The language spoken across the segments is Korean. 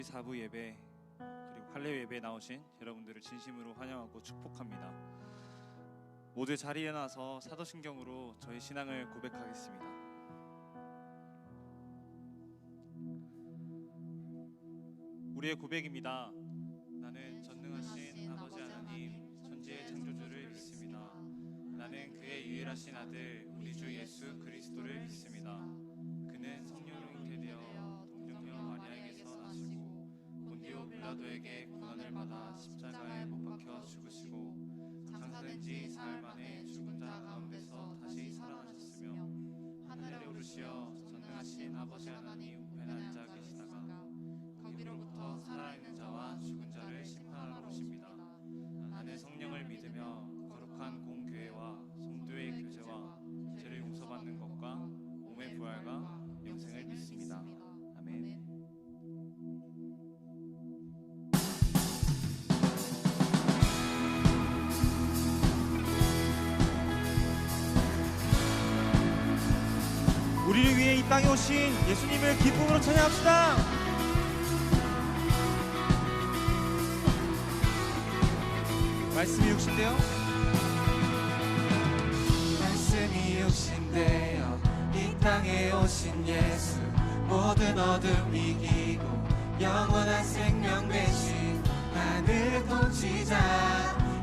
4부 예배 그리고 할례 예배에 나오신 여러분들을 진심으로 환영하고 축복합니다. 모두 자리에 일어나서 사도신경으로 저희 신앙을 고백하겠습니다. 우리의 고백입니다. 나는 전능하신 아버지 하나님 천지의 창조주를 믿습니다. 나는 그의 유일하신 아들 우리 주 예수 그리스도를 믿습니다. 그는 성령으로 잉태되어 동정녀 마리아에게서 나시고 본디오 빌라도에게 고난을 받아 십자가에 못 박혀 죽으시고 장사된 지 사흘 만에 죽은 자 가운데서 다시 살아나셨으며 하늘에 오르시어 전능하신 아버지 하나님 우편에 앉아 계시다가 거기로부터 살아있는 자와 죽은 자를 심판하러 오십니다. 나는 성령을 믿으며 거룩한 공교회와 성도의 교제와 죄를 용서받는 것과 몸의 부활과 영생을 믿습니다. 아멘. 우리를 위해 이 땅에 오신 예수님을 기쁨으로 찬양합시다. 말씀이 육신되어 말씀이 육신되어 이 땅에 오신 예수 모든 어둠 이기고 영원한 생명 되신 하늘 통치자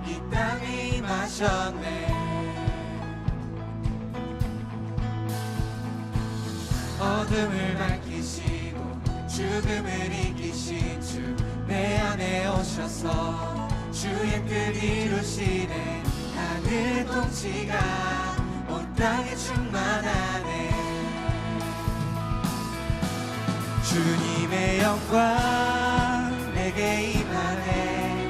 이 땅에 임하셨네. 어둠을 밝히시고 죽음을 이기신 주 내 안에 오셔서 주의 뜻 이루시네. 하늘 통치가 온 땅에 충만하네. 주님의 영광 내게 임하네.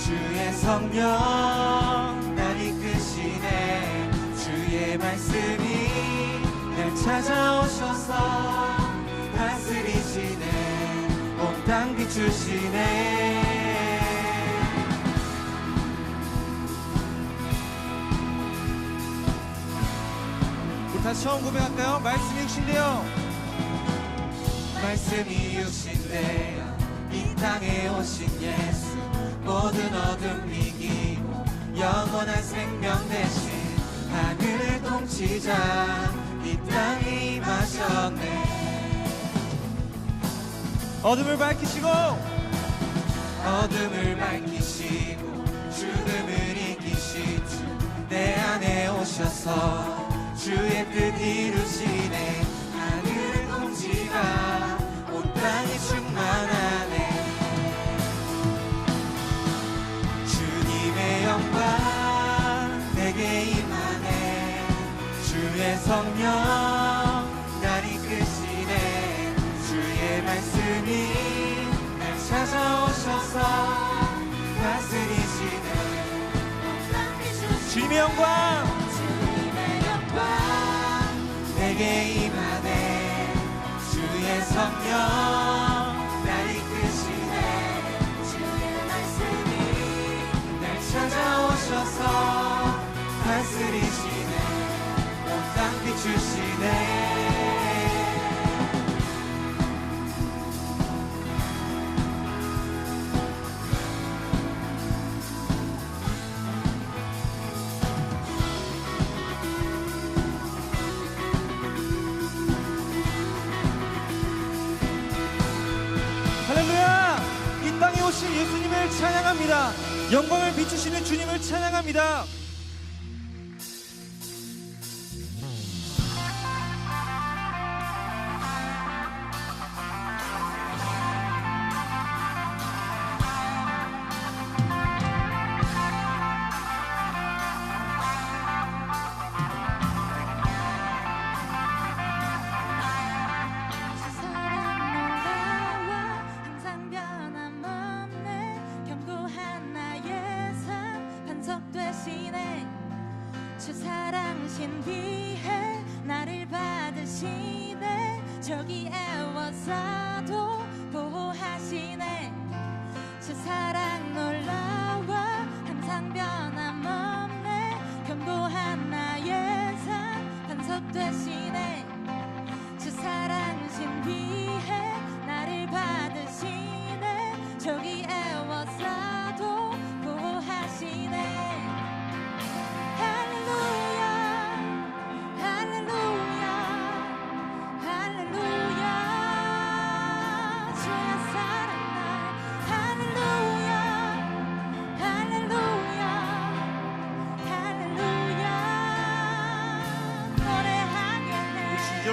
주의 성령 날 이끄시네. 주의 말씀이 날 찾아오셔서 다스리시네. 온 땅 비추시네. 우리 다시 처음 고백할까요? 말씀이 육신되어 말씀이 육신되어 이 땅에 오신 예수 모든 어둠 이기고 영원한 생명 되신 하늘 통치자 이 땅에 임하셨네. 어둠을 밝히시고 어둠을 밝히시고 죽음을 이기신 주 내 안에 오셔서 주의 뜻 이루시네. 하늘 통치가 온 땅에 충만하네. 주님의 영광 내게 임하네. 주의 성령 날 이끄시네. 주의 말씀이 날 찾아오셔서 다스리시네. 주님의 영광 내게 임하네. 주의 성령 날 이끄시네. 주의 말씀이 날 찾아오셔서 다스리시네. 온 땅 비추시네. 할렐루야! 이 땅에 오신 예수님을 찬양합니다. 영광을 비추시는 주님을 찬양합니다. 주 사랑 신비해 나를 받으시네. 저기 애워싸도 보호하시네. 주 사랑 놀라워 항상 변함없네. 견고한 나의 삶 반석 되시네. 주 사랑 신비해 나를 받으시네.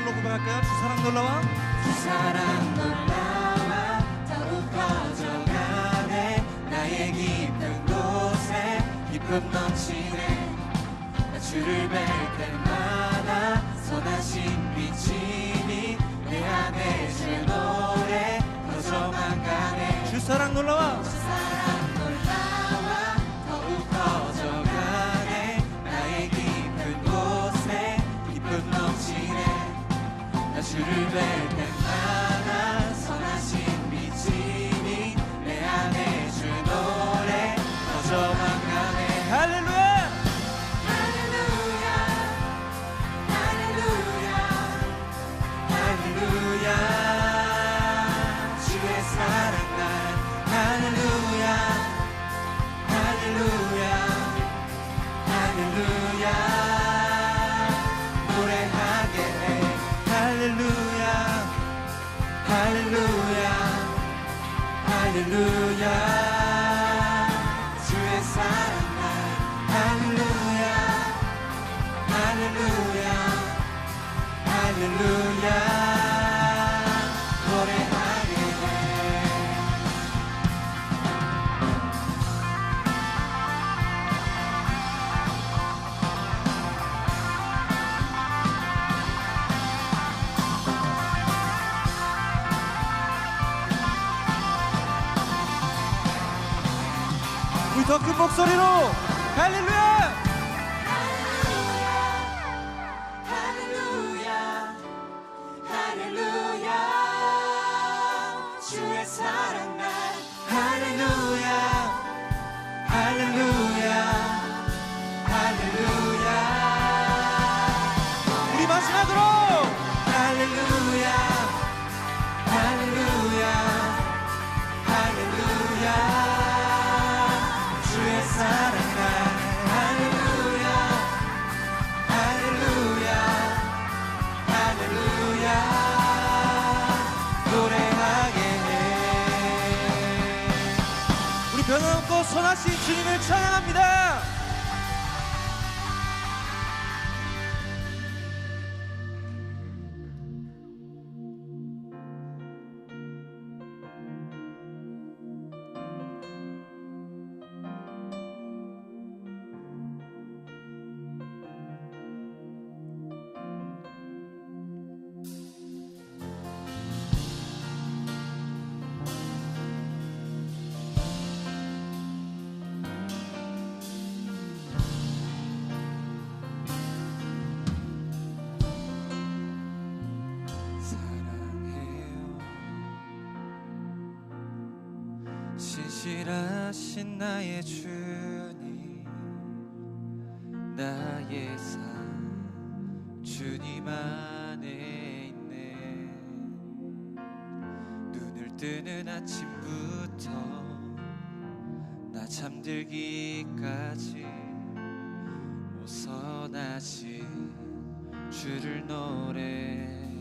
2절로 고백할까요? 주 사랑 놀라와 주 사랑 놀라와 더욱 커져가네 나의 깊은 곳에 기쁨 넘치네 나 주를 뵐 때마다 선하신 빛이 내 안에 주 노래 퍼져만 가네 주 사랑 놀라와 주 사랑 놀라와 더욱 커져가네 나의 깊은 곳에 기쁨 넘치네 나 주를 뵐 때마다 선하신 빛이 내 안에 주 노래 퍼져만 가네 할렐루야 할렐루야 할렐루야 할렐루야 주의 사랑 날 할렐루야 할렐루야 할렐루야 노래하게 해 할렐루야 할렐루야 할렐루야 주의 사랑 날 할렐루야 할렐루야 할렐루야 노래하게 해 우리 더 큰 목소리로 할렐루야 할렐루야 할렐루야 주의 사랑 날 할렐루야 할렐루야 할렐루야 우리 마지막으로 할렐루야 할렐루야 할렐루야 주의 사랑 날 할렐루야 할렐루야 할렐루야 노래하게 해 우리 변함없고 선하신 주님을 찬양합니다. 신실하신 나의 주님 나의 삶 주님 안에 있네 눈을 뜨는 아침부터 나 잠들기까지 오선하신 주를 노래하리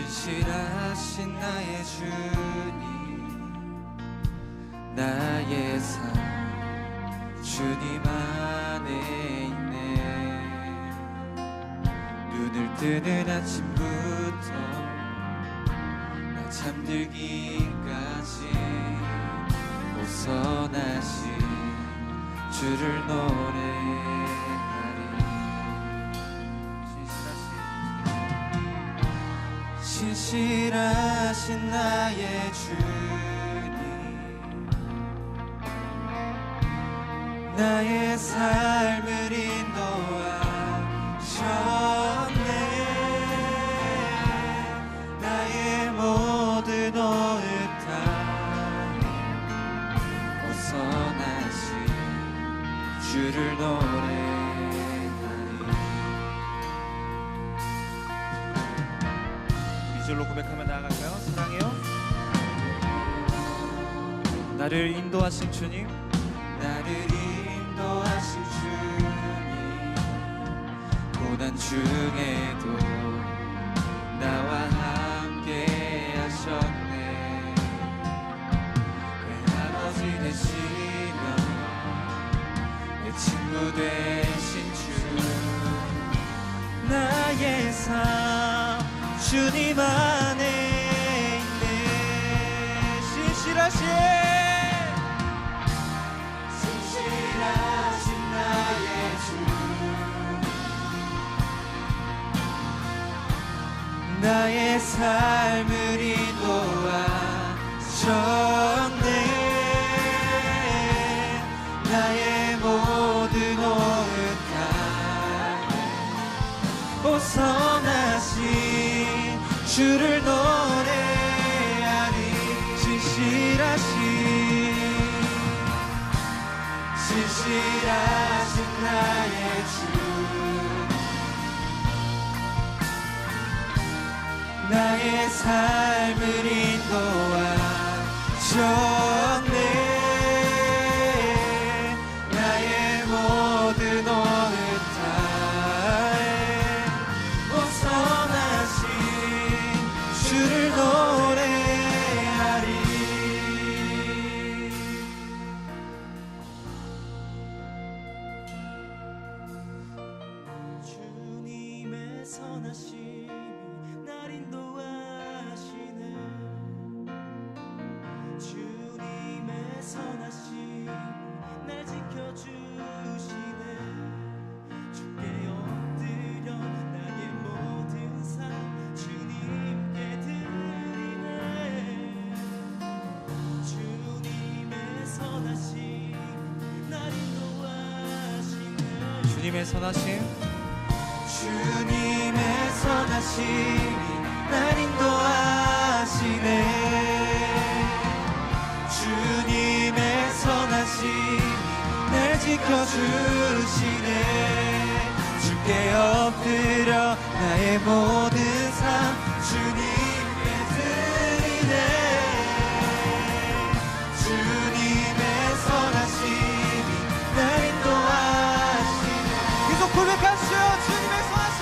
신실하신 나의 주님 나의 삶 주님 안에 있네 눈을 뜨는 아침부터 나 잠들기까지 오선하신 주를 노래하리 신실하신 나의 주님 나의 삶을 인도하셨네 나의 모든 오늘 다 오선하신 주를 노래하리 이절로 고백하며 나아갈까요? 사랑해요 나를 인도하신 주님 나를 인도하신 주님 고난 중에도 나와 함께 하셨네. 내 아버지 되시며 내 친구 되신 주, 나의 삶 주님 안에 있네. 신실하신 나의 주, 나의 삶을 인도하셨네. 나의 모든 오흑 벗어나신 주를 노래하니 신실하신 나의 주, 나의 삶을 인도하셨네. 나의 모든 오흑타에 벗어나신 주를 노래하리. 주님의 선하심이 날 인도하시네. 주님의 선하심이 날 지켜주시네. 주께 엎드려 나의 모든 삶 주님께 드리네. 주님의 선하심이 날 인도하시네. 주님의 선하심 주님의 선하심이 날 인도하시네. 주님의 선하심이 날 지켜주시네. 주께 엎드려 나의 모든 삶 주님께 드리네. 주님의 선하심이 날 인도하시네. 계속 고백하시죠. 주님의 선하심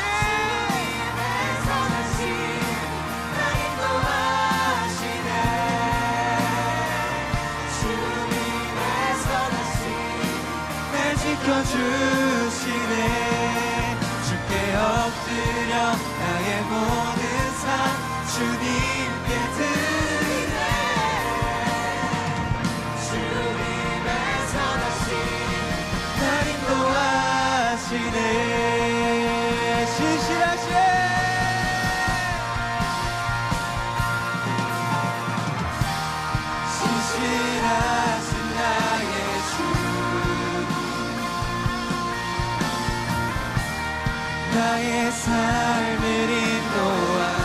지켜주시네. 주께 엎드려 나의 모든 삶 주님께 드리네. 주님의 선하심 날 인도하시네. 신실하신 나의 주, 나의 삶을 인도하셨네.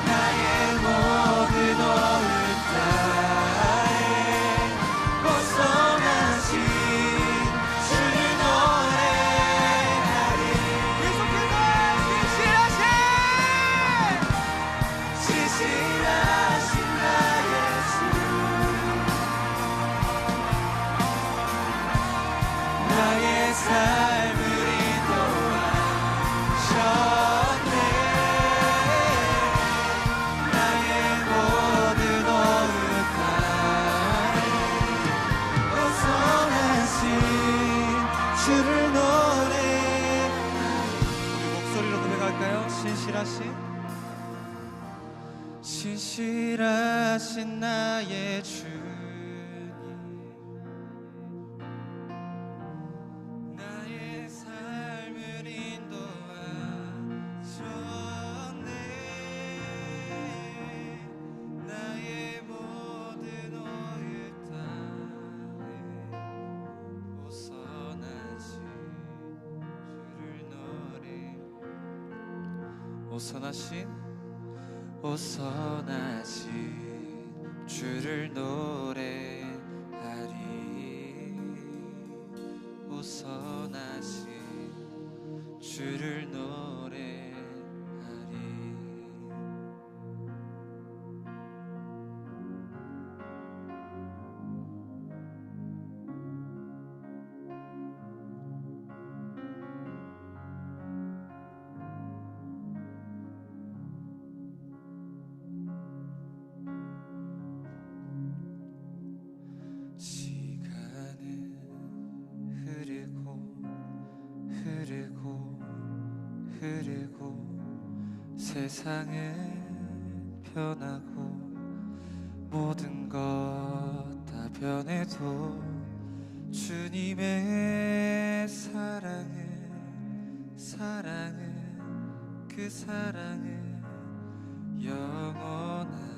나의 모든 오흑타에 벗어나신 주를 노래하리. 계속해서 신실하신 나의 주, 나의 삶을 인도하셨네. 나의 모든 오흑타에 벗어나신 주를 노래. 우리 목소리로 고백할까요? 신실하신 나의 주님, 나의 삶을 인도하셨네. 나의 모든 오흑타에 벗어나신 주를 노래. 벗어나신 주를 노래하리. 벗어나신 주를 노래하리. 흐르고 세상은 변하고 모든 것 다 변해도 주님의 사랑은 그 사랑은 영원하네.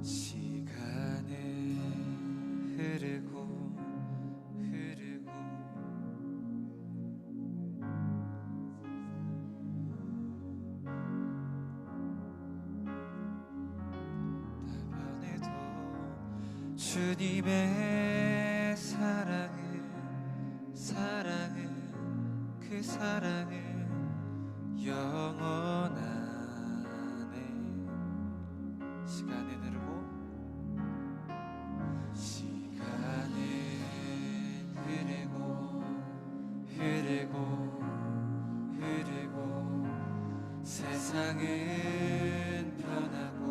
시간은 흐르고 주님의 사랑은 그 사랑은 영원하네. 시간은 흐르고 세상은 변하고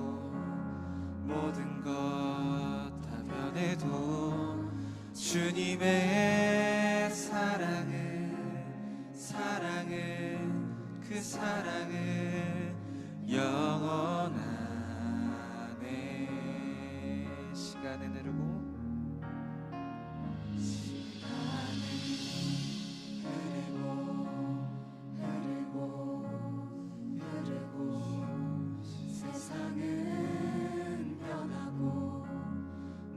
모든 것 다 변해도 주님의 사랑은 그 사랑은 영원하네. 시간은 흐르고 세상은 변하고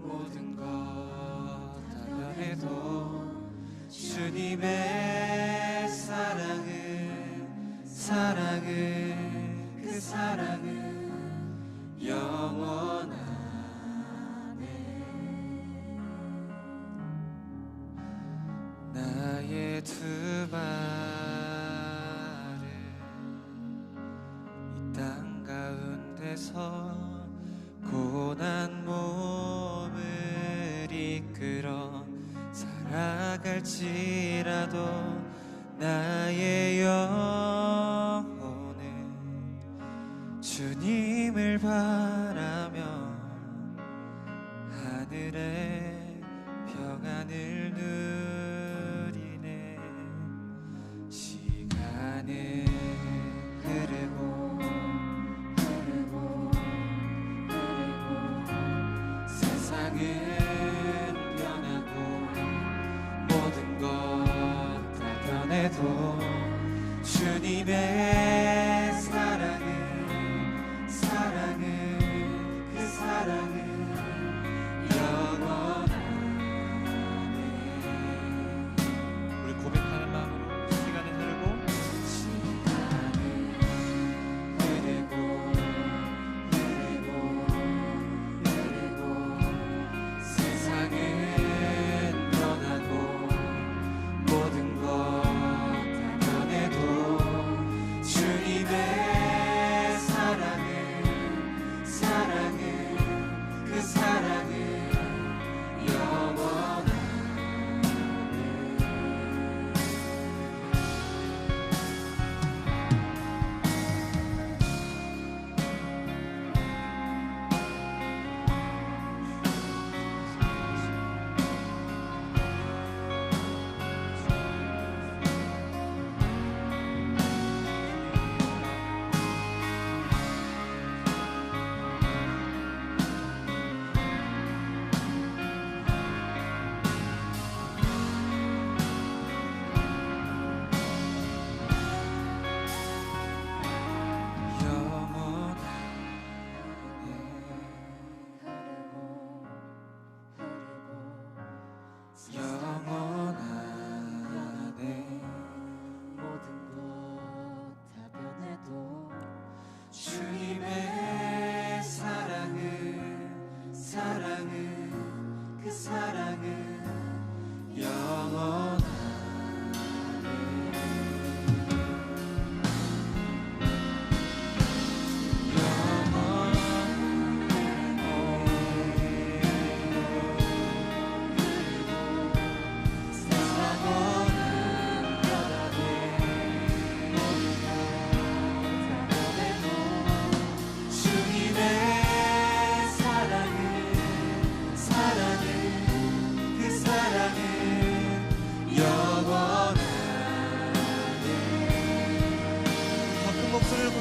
모든 것 다 변해도 주님의 사랑은 그 사랑은 영원하네. 나의 두 발을 이 땅 가운데서 고난 몸을 이끌어 살아갈지라도 나의 영혼은 주님을 바라며 하늘의 평안을 누리네. 시간은 흐르고 세상은 변하고 모든 것 다 변해도 주님의 사랑은 그 사랑은 영원하네. 우리 고백하는 마음으로 시간은 흐르고 세상은 변하고 모든 것 다 변해도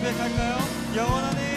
고백할까요? 영원하네.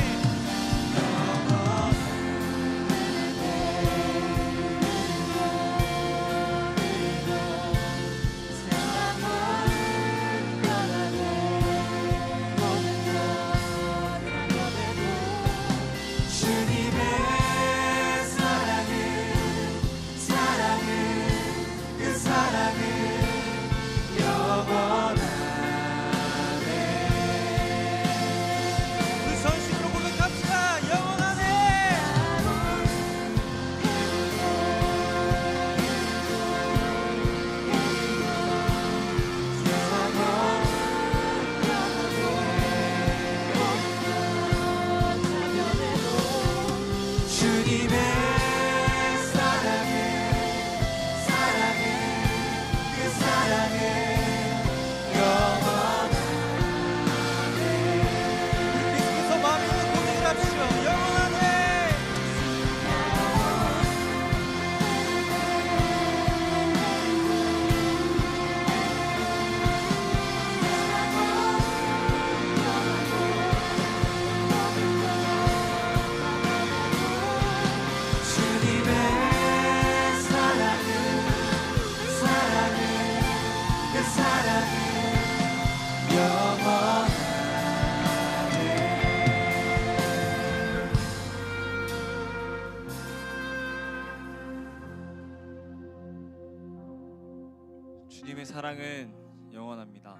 주님의 사랑은 영원합니다.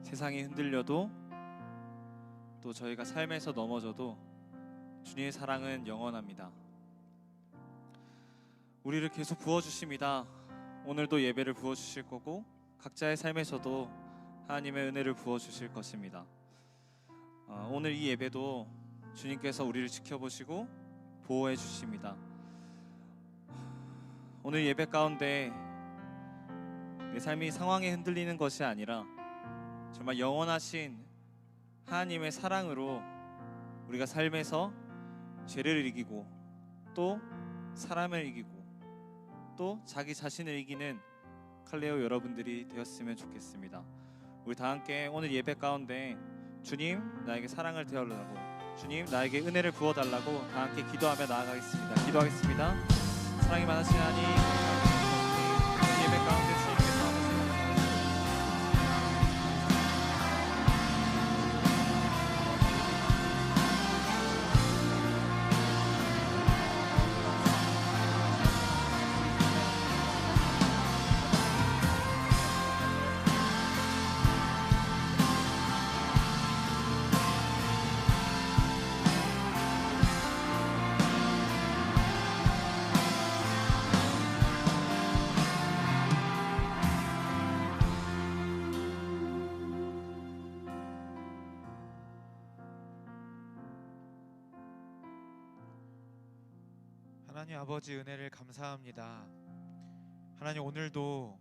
세상이 흔들려도 또 저희가 삶에서 넘어져도 주님의 사랑은 영원합니다. 우리를 계속 부어주십니다. 오늘도 예배를 부어주실 거고 각자의 삶에서도 하나님의 은혜를 부어주실 것입니다. 오늘 이 예배도 주님께서 우리를 지켜보시고 보호해 주십니다. 오늘 예배 가운데 내 삶이 상황에 흔들리는 것이 아니라 정말 영원하신 하나님의 사랑으로 우리가 삶에서 죄를 이기고 또 사람을 이기고 또 자기 자신을 이기는 칼레오 여러분들이 되었으면 좋겠습니다. 우리 다 함께 오늘 예배 가운데 주님 나에게 사랑을 되어달라고, 주님 나에게 은혜를 부어달라고 다 함께 기도하며 나아가겠습니다. 기도하겠습니다. 사랑이 많으신 하나님, 오늘 예배 가운데 주님께서 하나님 아버지 은혜를 감사합니다. 하나님 오늘도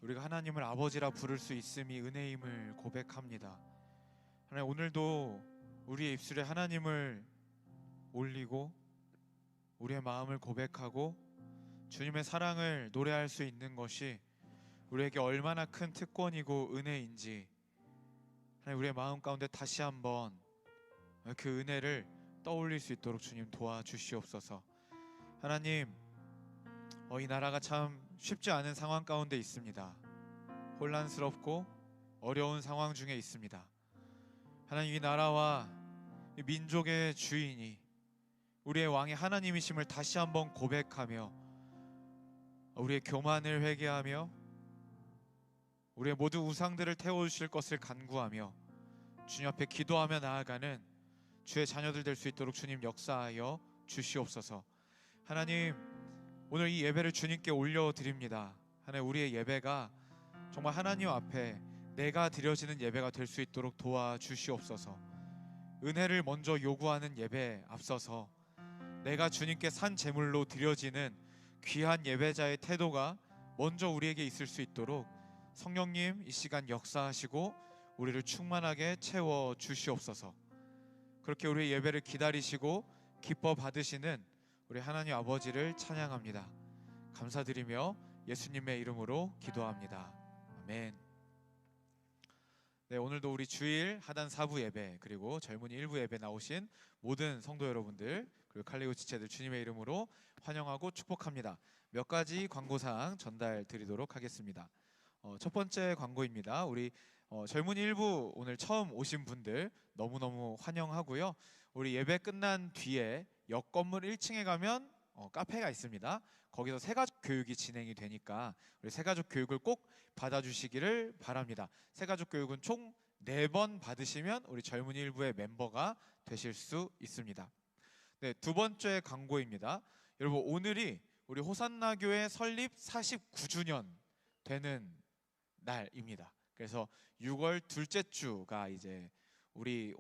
우리가 하나님을 아버지라 부를 수 있음이 은혜임을 고백합니다. 하나님 오늘도 우리의 입술에 하나님을 올리고 우리의 마음을 고백하고 주님의 사랑을 노래할 수 있는 것이 우리에게 얼마나 큰 특권이고 은혜인지 하나님 우리의 마음 가운데 다시 한번 그 은혜를 떠올릴 수 있도록 주님 도와주시옵소서. 하나님 이 나라가 참 쉽지 않은 상황 가운데 있습니다. 혼란스럽고 어려운 상황 중에 있습니다. 하나님 이 나라와 이 민족의 주인이 우리의 왕이 하나님이심을 다시 한번 고백하며 우리의 교만을 회개하며 우리의 모든 우상들을 태워주실 것을 간구하며 주님 앞에 기도하며 나아가는 주의 자녀들 될 수 있도록 주님 역사하여 주시옵소서. 하나님 오늘 이 예배를 주님께 올려드립니다. 하나님 우리의 예배가 정말 하나님 앞에 내가 드려지는 예배가 될 수 있도록 도와주시옵소서. 은혜를 먼저 요구하는 예배에 앞서서 내가 주님께 산 제물로 드려지는 귀한 예배자의 태도가 먼저 우리에게 있을 수 있도록 성령님 이 시간 역사하시고 우리를 충만하게 채워주시옵소서. 그렇게 우리의 예배를 기다리시고 기뻐 받으시는 우리 하나님 아버지를 찬양합니다. 감사드리며 예수님의 이름으로 기도합니다. 아멘. 네, 오늘도 우리 주일 하단 4부 예배 그리고 젊은이 1부 예배 나오신 모든 성도 여러분들 그리고 칼리오 지체들 주님의 이름으로 환영하고 축복합니다. 몇 가지 광고사항 전달 드리도록 하겠습니다. 첫 번째 광고입니다. 우리 젊은이 1부 오늘 처음 오신 분들 너무너무 환영하고요. 우리 예배 끝난 뒤에 옆 건물 1층에 가면 카페가 있습니다. 거기서 새가족 교육이 진행이 되니까 우리 새가족 교육을 꼭 받아주시기를 바랍니다. 새가족 교육은 총 4번 받으시면 우리 젊은이 일부의 멤버가 되실 수 있습니다. 네, 두 번째 광고입니다. 여러분, 오늘이 우리 호산나교회 설립 49주년 되는 날입니다. 그래서 6월 둘째 주가 이제 우리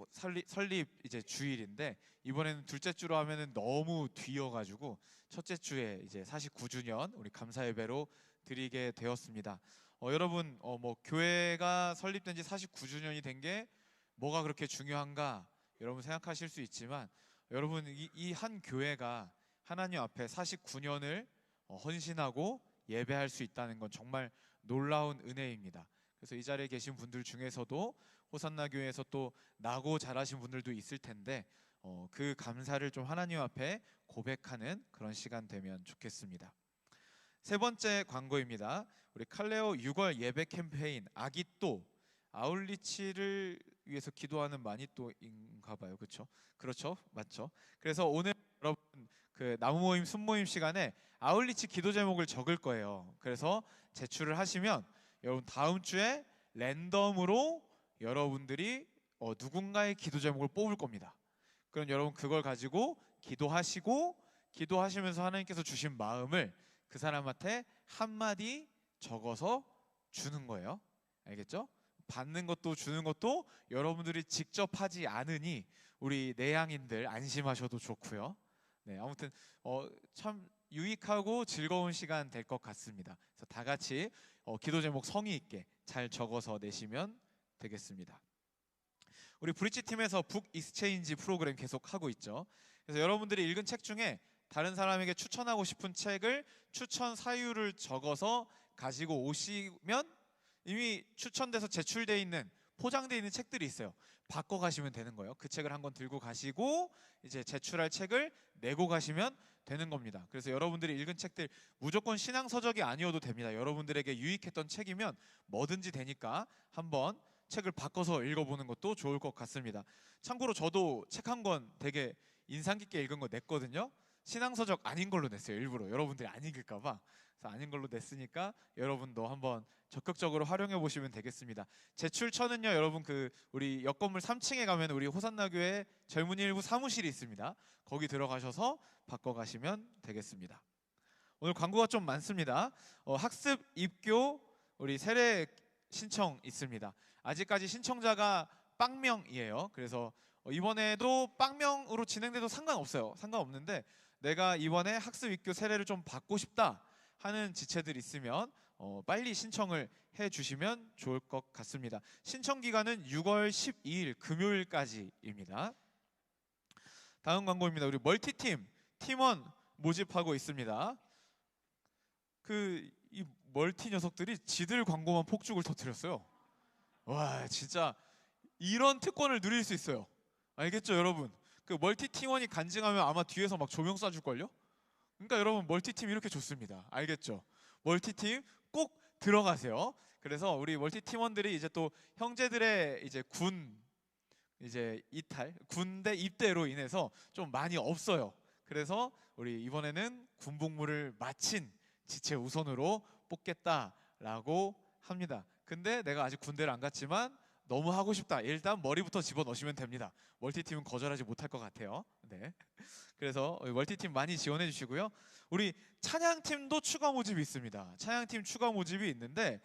설립 이제 주일인데, 이번에는 둘째 주로 하면은 너무 뒤여가지고 첫째 주에 이제 49주년 우리 감사 예배로 드리게 되었습니다. 여러분, 뭐 교회가 설립된 지 49주년이 된 게 뭐가 그렇게 중요한가 여러분 생각하실 수 있지만, 여러분 이 한 교회가 하나님 앞에 49년을 헌신하고 예배할 수 있다는 건 정말 놀라운 은혜입니다. 그래서 이 자리에 계신 분들 중에서도 호산나 교회에서 또 나고 자라신 분들도 있을 텐데 그 감사를 좀 하나님 앞에 고백하는 그런 시간 되면 좋겠습니다. 세 번째 광고입니다. 우리 칼레오 6월 예배 캠페인 아기또 아울리치를 위해서 기도하는 마니또인가 봐요. 그렇죠? 그렇죠? 맞죠? 그래서 오늘 여러분 그 나무 모임 순모임 시간에 아울리치 기도 제목을 적을 거예요. 그래서 제출을 하시면 여러분 다음 주에 랜덤으로 여러분들이 누군가의 기도 제목을 뽑을 겁니다. 그럼 여러분 그걸 가지고 기도하시고, 기도하시면서 하나님께서 주신 마음을 그 사람한테 한마디 적어서 주는 거예요. 알겠죠? 받는 것도 주는 것도 여러분들이 직접 하지 않으니 우리 내향인들 안심하셔도 좋고요. 네, 아무튼 참 유익하고 즐거운 시간 될 것 같습니다. 그래서 다 같이 기도 제목 성의 있게 잘 적어서 내시면 되겠습니다. 우리 브릿지 팀에서 북 익스체인지 프로그램 계속 하고 있죠. 그래서 여러분들이 읽은 책 중에 다른 사람에게 추천하고 싶은 책을 추천 사유를 적어서 가지고 오시면 이미 추천돼서 제출돼 있는, 포장돼 있는 책들이 있어요. 바꿔 가시면 되는 거예요. 그 책을 한 권 들고 가시고 이제 제출할 책을 내고 가시면 되는 겁니다. 그래서 여러분들이 읽은 책들 무조건 신앙 서적이 아니어도 됩니다. 여러분들에게 유익했던 책이면 뭐든지 되니까 한번 책을 바꿔서 읽어보는 것도 좋을 것 같습니다. 참고로 저도 책 한 권 되게 인상 깊게 읽은 거 냈거든요. 신앙 서적 아닌 걸로 냈어요. 일부러 여러분들이 안 읽을까 봐. 그래서 아닌 걸로 냈으니까 여러분도 한번 적극적으로 활용해 보시면 되겠습니다. 제출처는요, 여러분 우리 옆 건물 3층에 가면 우리 호산나교회 젊은이 일부 사무실이 있습니다. 거기 들어가셔서 바꿔 가시면 되겠습니다. 오늘 광고가 좀 많습니다. 학습 입교 우리 세례 신청 있습니다. 아직까지 신청자가 빵명이에요. 그래서 이번에도 빵명으로 진행돼도 상관없어요. 상관없는데 내가 이번에 학습 입교 세례를 좀 받고 싶다 하는 지체들 있으면 빨리 신청을 해주시면 좋을 것 같습니다. 신청 기간은 6월 12일 금요일까지입니다. 다음 광고입니다. 우리 멀티팀 팀원 모집하고 있습니다. 이 멀티 녀석들이 지들 광고만 폭죽을 터뜨렸어요. 와, 진짜 이런 특권을 누릴 수 있어요. 알겠죠, 여러분? 그 멀티 팀원이 간증하면 아마 뒤에서 막 조명 쏴줄걸요? 그러니까 여러분 멀티팀 이렇게 좋습니다. 알겠죠? 멀티팀 꼭 들어가세요. 그래서 우리 멀티 팀원들이 이제 또 형제들의 이제 군대 입대로 인해서 좀 많이 없어요. 그래서 우리 이번에는 군복무를 마친 지체 우선으로 뽑겠다라고 합니다. 근데 내가 아직 군대를 안 갔지만 너무 하고 싶다. 일단 머리부터 집어넣으시면 됩니다. 멀티팀은 거절하지 못할 것 같아요. 네. 그래서 멀티팀 많이 지원해 주시고요. 우리 찬양팀도 추가 모집이 있습니다. 찬양팀 추가 모집이 있는데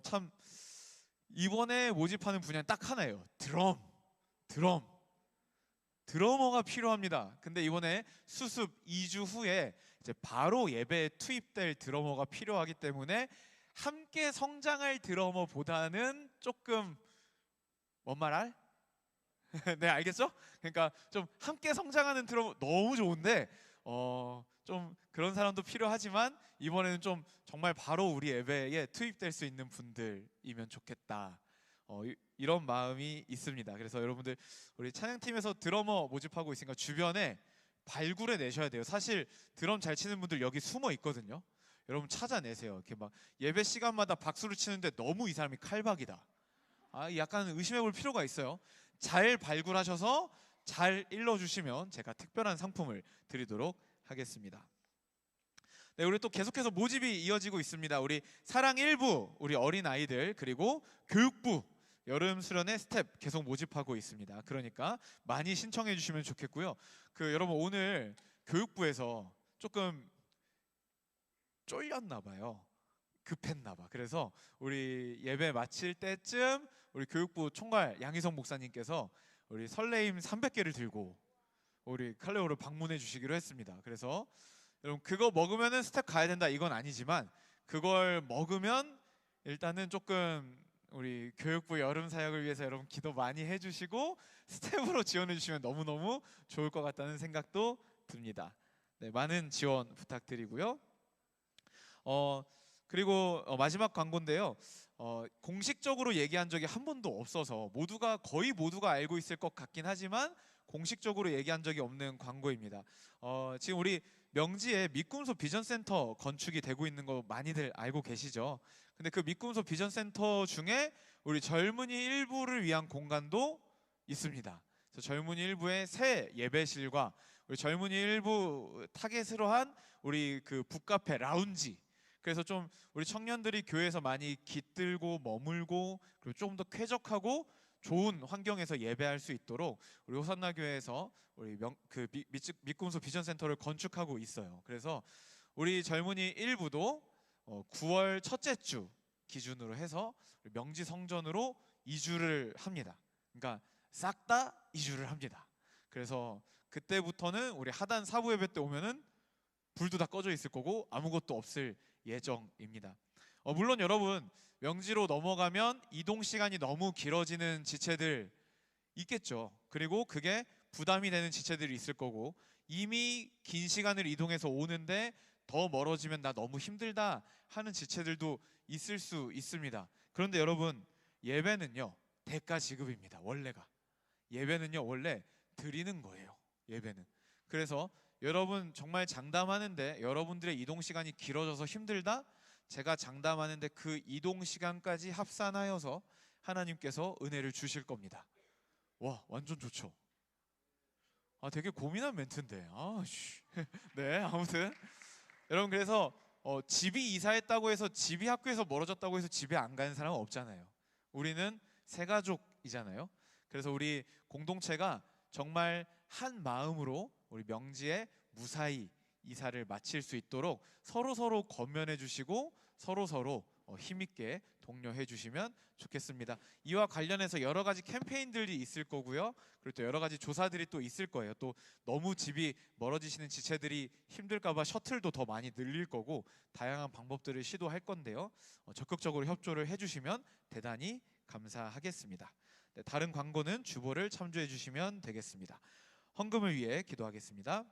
참 이번에 모집하는 분야는 딱 하나예요. 드러머가 필요합니다. 근데 이번에 수습 2주 후에 이제 바로 예배에 투입될 드러머가 필요하기 때문에 함께 성장할 드러머보다는 조금 뭔 말 알? 네, 알겠죠? 그러니까 좀 함께 성장하는 드러머 너무 좋은데 좀 그런 사람도 필요하지만 이번에는 좀 정말 바로 우리 예배에 투입될 수 있는 분들이면 좋겠다. 이런 마음이 있습니다. 그래서 여러분들 우리 찬양팀에서 드러머 모집하고 있으니까 주변에 발굴해 내셔야 돼요. 사실 드럼 잘 치는 분들 여기 숨어 있거든요. 여러분 찾아내세요. 이렇게 막 예배 시간마다 박수를 치는데 너무 이 사람이 칼박이다. 약간 의심해 볼 필요가 있어요. 잘 발굴하셔서 잘 일러주시면 제가 특별한 상품을 드리도록 하겠습니다. 네, 우리 또 계속해서 모집이 이어지고 있습니다. 우리 사랑 1부, 우리 어린 아이들, 그리고 교육부 여름 수련회 스텝 계속 모집하고 있습니다. 그러니까 많이 신청해 주시면 좋겠고요. 여러분 오늘 교육부에서 조금 쫄렸나 봐요. 급했나 봐. 그래서 우리 예배 마칠 때쯤 우리 교육부 총괄 양희성 목사님께서 우리 설레임 300개를 들고 우리 칼레오를 방문해 주시기로 했습니다. 그래서 여러분 그거 먹으면은 스텝 가야 된다 이건 아니지만 그걸 먹으면 일단은 조금 우리 교육부 여름 사역을 위해서 여러분 기도 많이 해주시고 스텝으로 지원해 주시면 너무너무 좋을 것 같다는 생각도 듭니다. 네, 많은 지원 부탁드리고요. 그리고 마지막 광고인데요. 공식적으로 얘기한 적이 한 번도 없어서 거의 모두가 알고 있을 것 같긴 하지만 공식적으로 얘기한 적이 없는 광고입니다. 지금 우리 명지에 미꿈소 비전센터 건축이 되고 있는 거 많이들 알고 계시죠? 근데 그 미꿈소 비전센터 중에 우리 젊은이 일부를 위한 공간도 있습니다. 그래서 젊은이 일부의 새 예배실과 우리 젊은이 일부 타겟으로 한 우리 그 북카페 라운지, 그래서 좀 우리 청년들이 교회에서 많이 깃들고 머물고 그리고 조금 더 쾌적하고 좋은 환경에서 예배할 수 있도록 우리 호산나 교회에서 우리 미꿈소 비전센터를 건축하고 있어요. 그래서 우리 젊은이 일부도 9월 첫째 주 기준으로 해서 명지 성전으로 이주를 합니다. 그러니까 싹 다 이주를 합니다. 그래서 그때부터는 우리 하단 사부 예배 때 오면은 불도 다 꺼져 있을 거고 아무것도 없을 예정입니다. 물론 여러분 명지로 넘어가면 이동 시간이 너무 길어지는 지체들 있겠죠. 그리고 그게 부담이 되는 지체들이 있을 거고 이미 긴 시간을 이동해서 오는데 더 멀어지면 나 너무 힘들다 하는 지체들도 있을 수 있습니다. 그런데 여러분 예배는요 대가 지급입니다. 예배는요 원래 드리는 거예요. 예배는. 그래서 여러분 정말 장담하는데 여러분들의 이동 시간이 길어져서 힘들다? 제가 장담하는데 그 이동 시간까지 합산하여서 하나님께서 은혜를 주실 겁니다. 와, 완전 좋죠. 되게 고민한 멘트인데. 네, 아무튼 여러분 그래서 집이 이사했다고 해서 집이 학교에서 멀어졌다고 해서 집에 안 가는 사람은 없잖아요. 우리는 세 가족이잖아요. 그래서 우리 공동체가 정말 한 마음으로 우리 명지에 무사히 이사를 마칠 수 있도록 서로 권면해 주시고 서로 힘있게 독려해 주시면 좋겠습니다. 이와 관련해서 여러 가지 캠페인들이 있을 거고요. 그리고 또 여러 가지 조사들이 또 있을 거예요. 또 너무 집이 멀어지시는 지체들이 힘들까 봐 셔틀도 더 많이 늘릴 거고 다양한 방법들을 시도할 건데요. 적극적으로 협조를 해 주시면 대단히 감사하겠습니다. 네, 다른 광고는 주보를 참조해 주시면 되겠습니다. 헌금을 위해 기도하겠습니다.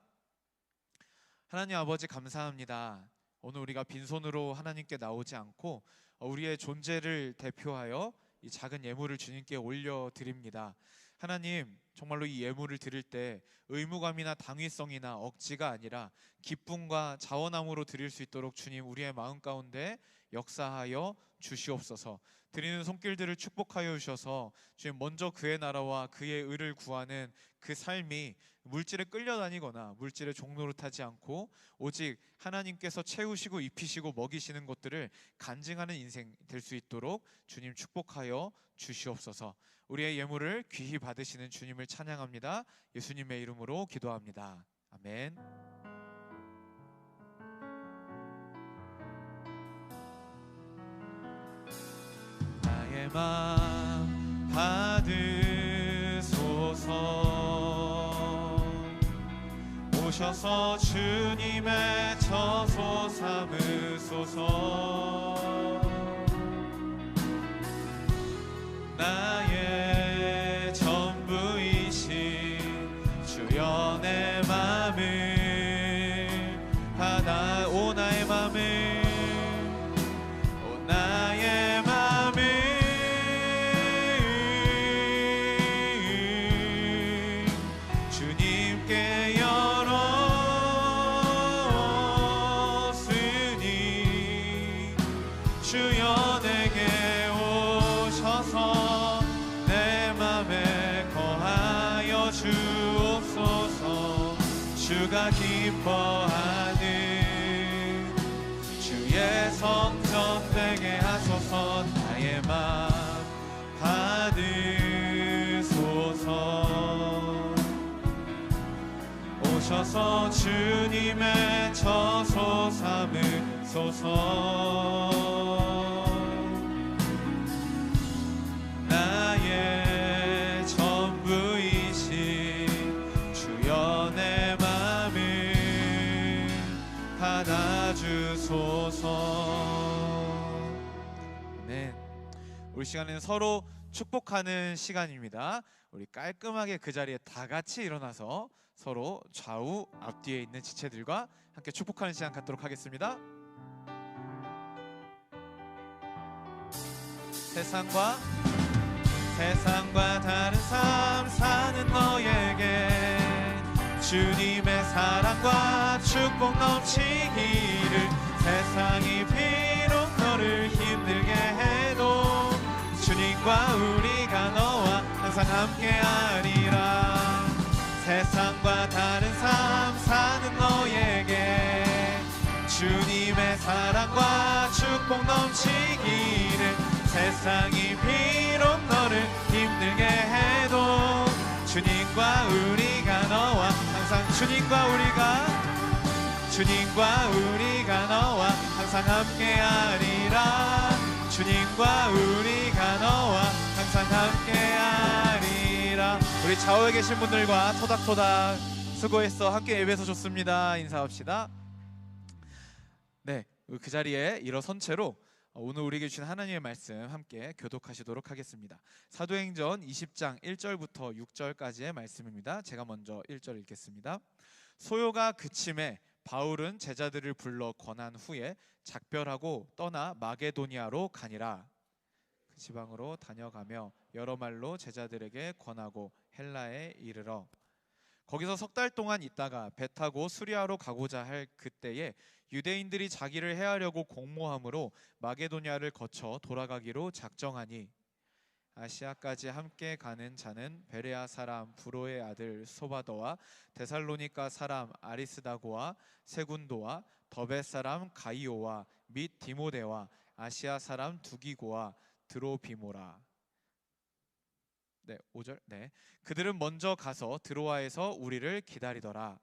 하나님 아버지 감사합니다. 오늘 우리가 빈손으로 하나님께 나오지 않고 우리의 존재를 대표하여 이 작은 예물을 주님께 올려드립니다. 하나님 정말로 이 예물을 드릴 때 의무감이나 당위성이나 억지가 아니라 기쁨과 자원함으로 드릴 수 있도록 주님 우리의 마음 가운데 역사하여 주시옵소서. 드리는 손길들을 축복하여 주셔서 주님 먼저 그의 나라와 그의 의를 구하는 그 삶이 물질에 끌려다니거나 물질의 종로로 타지 않고 오직 하나님께서 채우시고 입히시고 먹이시는 것들을 간증하는 인생 될 수 있도록 주님 축복하여 주시옵소서. 우리의 예물을 귀히 받으시는 주님을 찬양합니다. 예수님의 이름으로 기도합니다. 아멘. 나의 마음 받으소서. 오셔서 주님의 처소 삼으소서. 나의 전부이신 주여 내 맘을 받아오. 나의 맘을, 오 나의 맘을 주여 내게 오셔서 내 맘에 거하여 주옵소서. 주가 기뻐하는 주의 성전 되게 하소서. 나의 맘 받으소서. 오셔서 주님의 처소 삼으소서. 나의 전부이신 주여 내 맘을 받아주소서. 네, 우리 시간에는 서로 축복하는 시간입니다. 우리 깔끔하게 그 자리에 다 같이 일어나서 서로 좌우 앞뒤에 있는 지체들과 함께 축복하는 시간 갖도록 하겠습니다. 세상과 다른 삶 사는 너에게 주님의 사랑과 축복 넘치기를. 세상이 비록 너를 힘들게 해도 주님과 우리가 너와 항상 함께하리라. 세상과 다른 삶 사는 너에게 주님의 사랑과 축복 넘치기를. 세상이 비록 너를 힘들게 해도 주님과 우리가 너와 항상 주님과 우리가 너와 항상 함께하리라. 주님과 우리가 너와 항상 함께하리라. 우리 좌우에 계신 분들과 토닥토닥 수고했어. 함께 예배해서 좋습니다. 인사합시다. 네, 그 자리에 일어선 채로 오늘 우리에게 주신 하나님의 말씀 함께 교독하시도록 하겠습니다. 사도행전 20장 1절부터 6절까지의 말씀입니다. 제가 먼저 1절 읽겠습니다. 소요가 그침에 바울은 제자들을 불러 권한 후에 작별하고 떠나 마게도니아로 가니라. 그 지방으로 다녀가며 여러 말로 제자들에게 권하고 헬라에 이르러 거기서 석 달 동안 있다가 배 타고 수리아로 가고자 할 그때에 유대인들이 자기를 해하려고 공모함으로 마게도니아를 거쳐 돌아가기로 작정하니 아시아까지 함께 가는 자는 베레아 사람 브로의 아들 소바더와 데살로니가 사람 아리스다고와 세군도와 더베 사람 가이오와 및 디모데와 아시아 사람 두기고와 드로비모라. 네, 5절. 네. 그들은 먼저 가서 드로아에서 우리를 기다리더라.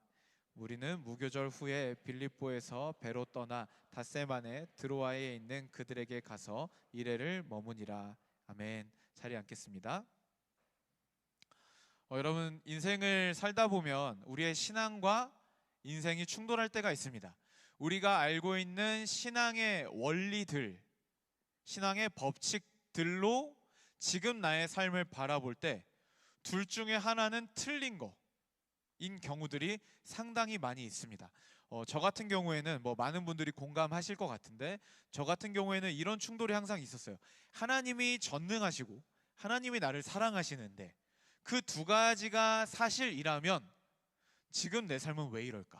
우리는 무교절 후에 빌립보에서 배로 떠나 닷새만에 드로아에 있는 그들에게 가서 이레를 머무니라. 아멘. 자리에 앉겠습니다. 여러분, 인생을 살다 보면 우리의 신앙과 인생이 충돌할 때가 있습니다. 우리가 알고 있는 신앙의 원리들, 신앙의 법칙들로 지금 나의 삶을 바라볼 때 둘 중에 하나는 틀린 거인 경우들이 상당히 많이 있습니다. 저 같은 경우에는 많은 분들이 공감하실 것 같은데, 저 같은 경우에는 이런 충돌이 항상 있었어요. 하나님이 전능하시고 하나님이 나를 사랑하시는데 그 두 가지가 사실이라면 지금 내 삶은 왜 이럴까?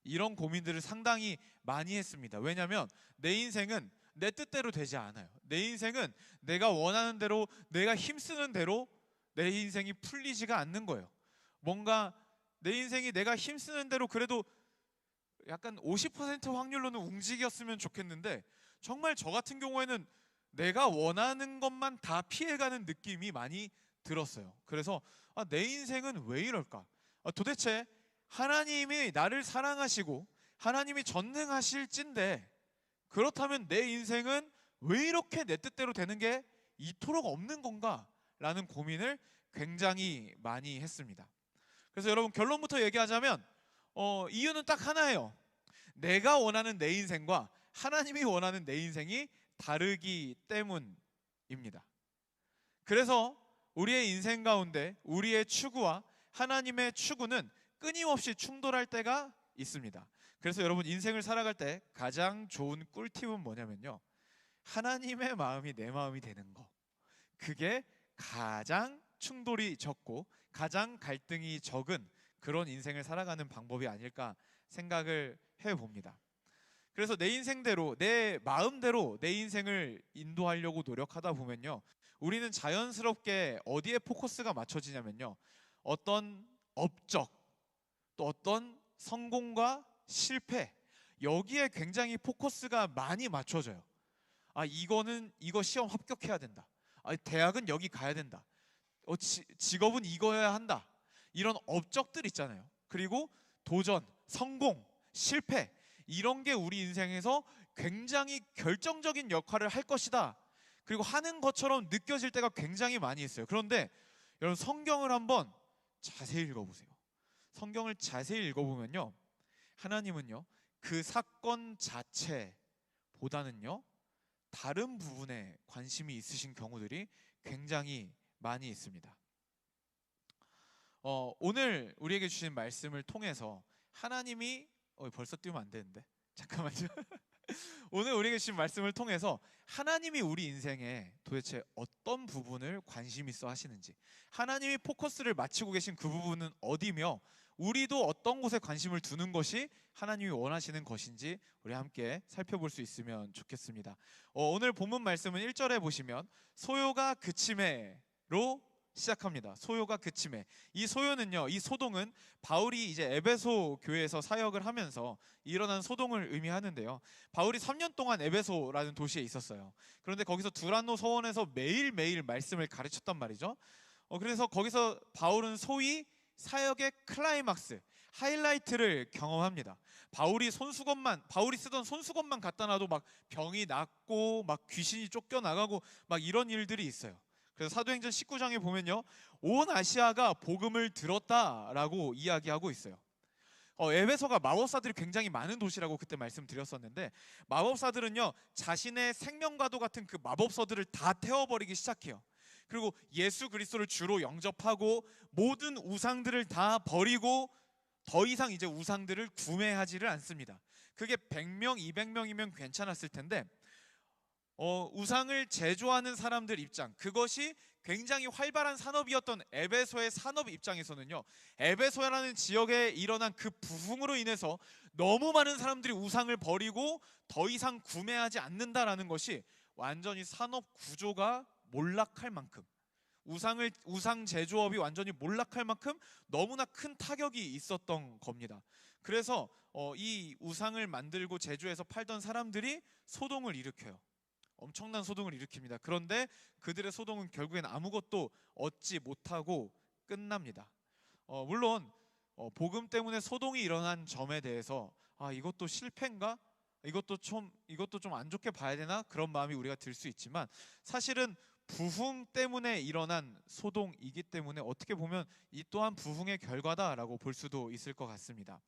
이런 고민들을 상당히 많이 했습니다. 왜냐하면 내 인생은 내 뜻대로 되지 않아요. 내 인생은 내가 원하는 대로, 내가 힘쓰는 대로 내 인생이 풀리지가 않는 거예요. 뭔가 내 인생이 내가 힘쓰는 대로 그래도 약간 50% 확률로는 움직였으면 좋겠는데, 정말 저 같은 경우에는 내가 원하는 것만 다 피해가는 느낌이 많이 들었어요. 그래서 내 인생은 왜 이럴까? 도대체 하나님이 나를 사랑하시고 하나님이 전능하실진데 그렇다면 내 인생은 왜 이렇게 내 뜻대로 되는 게 이토록 없는 건가? 라는 고민을 굉장히 많이 했습니다. 그래서 여러분, 결론부터 얘기하자면 이유는 딱 하나예요. 내가 원하는 내 인생과 하나님이 원하는 내 인생이 다르기 때문입니다. 그래서 우리의 인생 가운데 우리의 추구와 하나님의 추구는 끊임없이 충돌할 때가 있습니다. 그래서 여러분, 인생을 살아갈 때 가장 좋은 꿀팁은 뭐냐면요, 하나님의 마음이 내 마음이 되는 거. 그게 가장 충돌이 적고 가장 갈등이 적은 그런 인생을 살아가는 방법이 아닐까 생각을 해봅니다. 그래서 내 인생대로, 내 마음대로 내 인생을 인도하려고 노력하다 보면요, 우리는 자연스럽게 어디에 포커스가 맞춰지냐면요, 어떤 업적, 또 어떤 성공과 실패, 여기에 굉장히 포커스가 많이 맞춰져요. 아, 이거 시험 합격해야 된다. 아, 대학은 여기 가야 된다. 직업은 이거여야 한다. 이런 업적들 있잖아요. 그리고 도전, 성공, 실패, 이런 게 우리 인생에서 굉장히 결정적인 역할을 할 것이다. 그리고 하는 것처럼 느껴질 때가 굉장히 많이 있어요. 그런데 여러분, 성경을 한번 자세히 읽어보세요. 성경을 자세히 읽어보면요, 하나님은요, 그 사건 자체보다는요, 다른 부분에 관심이 있으신 경우들이 굉장히 많이 있습니다. 오늘 우리에게 주신 말씀을 통해서 하나님이 벌써 띄우면 안 되는데 잠깐만요. 오늘 우리에게 주신 말씀을 통해서 하나님이 우리 인생에 도대체 어떤 부분을 관심 있어 하시는지, 하나님이 포커스를 맞추고 계신 그 부분은 어디며, 우리도 어떤 곳에 관심을 두는 것이 하나님이 원하시는 것인지 우리 함께 살펴볼 수 있으면 좋겠습니다. 오늘 본문 말씀은 1절에 보시면 소요가 그치매로 시작합니다. 소요가 그치매. 이 소요는요, 이 소동은 바울이 이제 에베소 교회에서 사역을 하면서 일어난 소동을 의미하는데요, 바울이 3년 동안 에베소라는 도시에 있었어요. 그런데 거기서 두란노 서원에서 매일매일 말씀을 가르쳤단 말이죠. 그래서 거기서 바울은 소위 사역의 클라이막스, 하이라이트를 경험합니다. 바울이 쓰던 손수건만 갖다 놔도 막 병이 낫고 막 귀신이 쫓겨나가고 막 이런 일들이 있어요. 그래서 사도행전 19장에 보면요, 온 아시아가 복음을 들었다라고 이야기하고 있어요. 에베소가 마법사들이 굉장히 많은 도시라고 그때 말씀드렸었는데, 마법사들은요, 자신의 생명과도 같은 그 마법서들을 다 태워버리기 시작해요. 그리고 예수 그리스도를 주로 영접하고 모든 우상들을 다 버리고 더 이상 이제 우상들을 구매하지를 않습니다. 그게 100명, 200명이면 괜찮았을 텐데, 우상을 제조하는 사람들 입장, 그것이 굉장히 활발한 산업이었던 에베소의 산업 입장에서는요, 에베소라는 지역에 일어난 그 부흥으로 인해서 너무 많은 사람들이 우상을 버리고 더 이상 구매하지 않는다라는 것이 완전히 산업 구조가 몰락할 만큼, 우상 제조업이 완전히 몰락할 만큼 너무나 큰 타격이 있었던 겁니다. 그래서 이 우상을 만들고 제조해서 팔던 사람들이 소동을 일으켜요. 엄청난 소동을 일으킵니다. 그런데 그들의 소동은 결국엔 아무것도 얻지 못하고 끝납니다. 물론 복음 때문에 소동이 일어난 점에 대해서 이것도 실패인가? 이것도 좀 안 좋게 봐야 되나? 그런 마음이 우리가 들 수 있지만, 사실은 부흥 때문에 일어난 소동이기 때문에 어떻게 보면 이 또한 부흥의 결과다라고 볼 수도 있을 것 같습니다.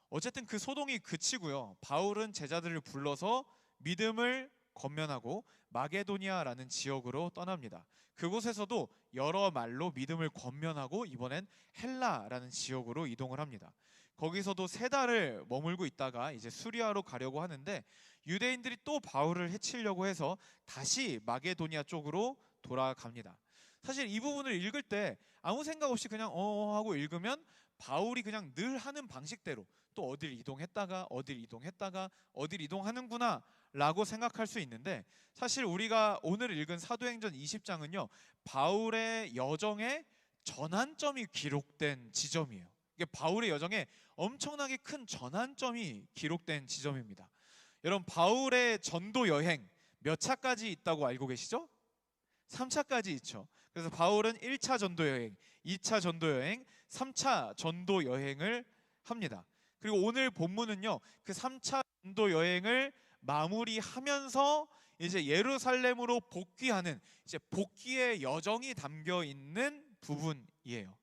어쨌든 그 소동이 그치고요, 바울은 제자들을 불러서 믿음을 건면하고 마게도니아라는 지역으로 떠납니다. 그곳에서도 여러 말로 믿음을 건면하고 이번엔 헬라라는 지역으로 이동을 합니다. 거기서도 3달을 머물고 있다가 이제 수리아로 가려고 하는데, 유대인들이 또 바울을 해치려고 해서 다시 마게도니아 쪽으로 돌아갑니다. 사실 이 부분을 읽을 때 아무 생각 없이 그냥 하고 읽으면 바울이 그냥 늘 하는 방식대로 또 어딜 이동했다가 어딜 이동하는구나 라고 생각할 수 있는데, 사실 우리가 오늘 읽은 사도행전 20장은요 바울의 여정의 전환점이 기록된 지점이에요. 이게 바울의 여정에 엄청나게 큰 전환점이 기록된 지점입니다. 여러분, 바울의 전도 여행 몇 차까지 있다고 알고 계시죠? 3차까지 있죠. 그래서 바울은 1차 전도 여행, 2차 전도 여행, 3차 전도 여행을 합니다. 그리고 오늘 본문은요, 그 3차 전도 여행을 마무리하면서 이제 예루살렘으로 복귀하는 이제 복귀의 여정이 담겨 있는 부분이에요.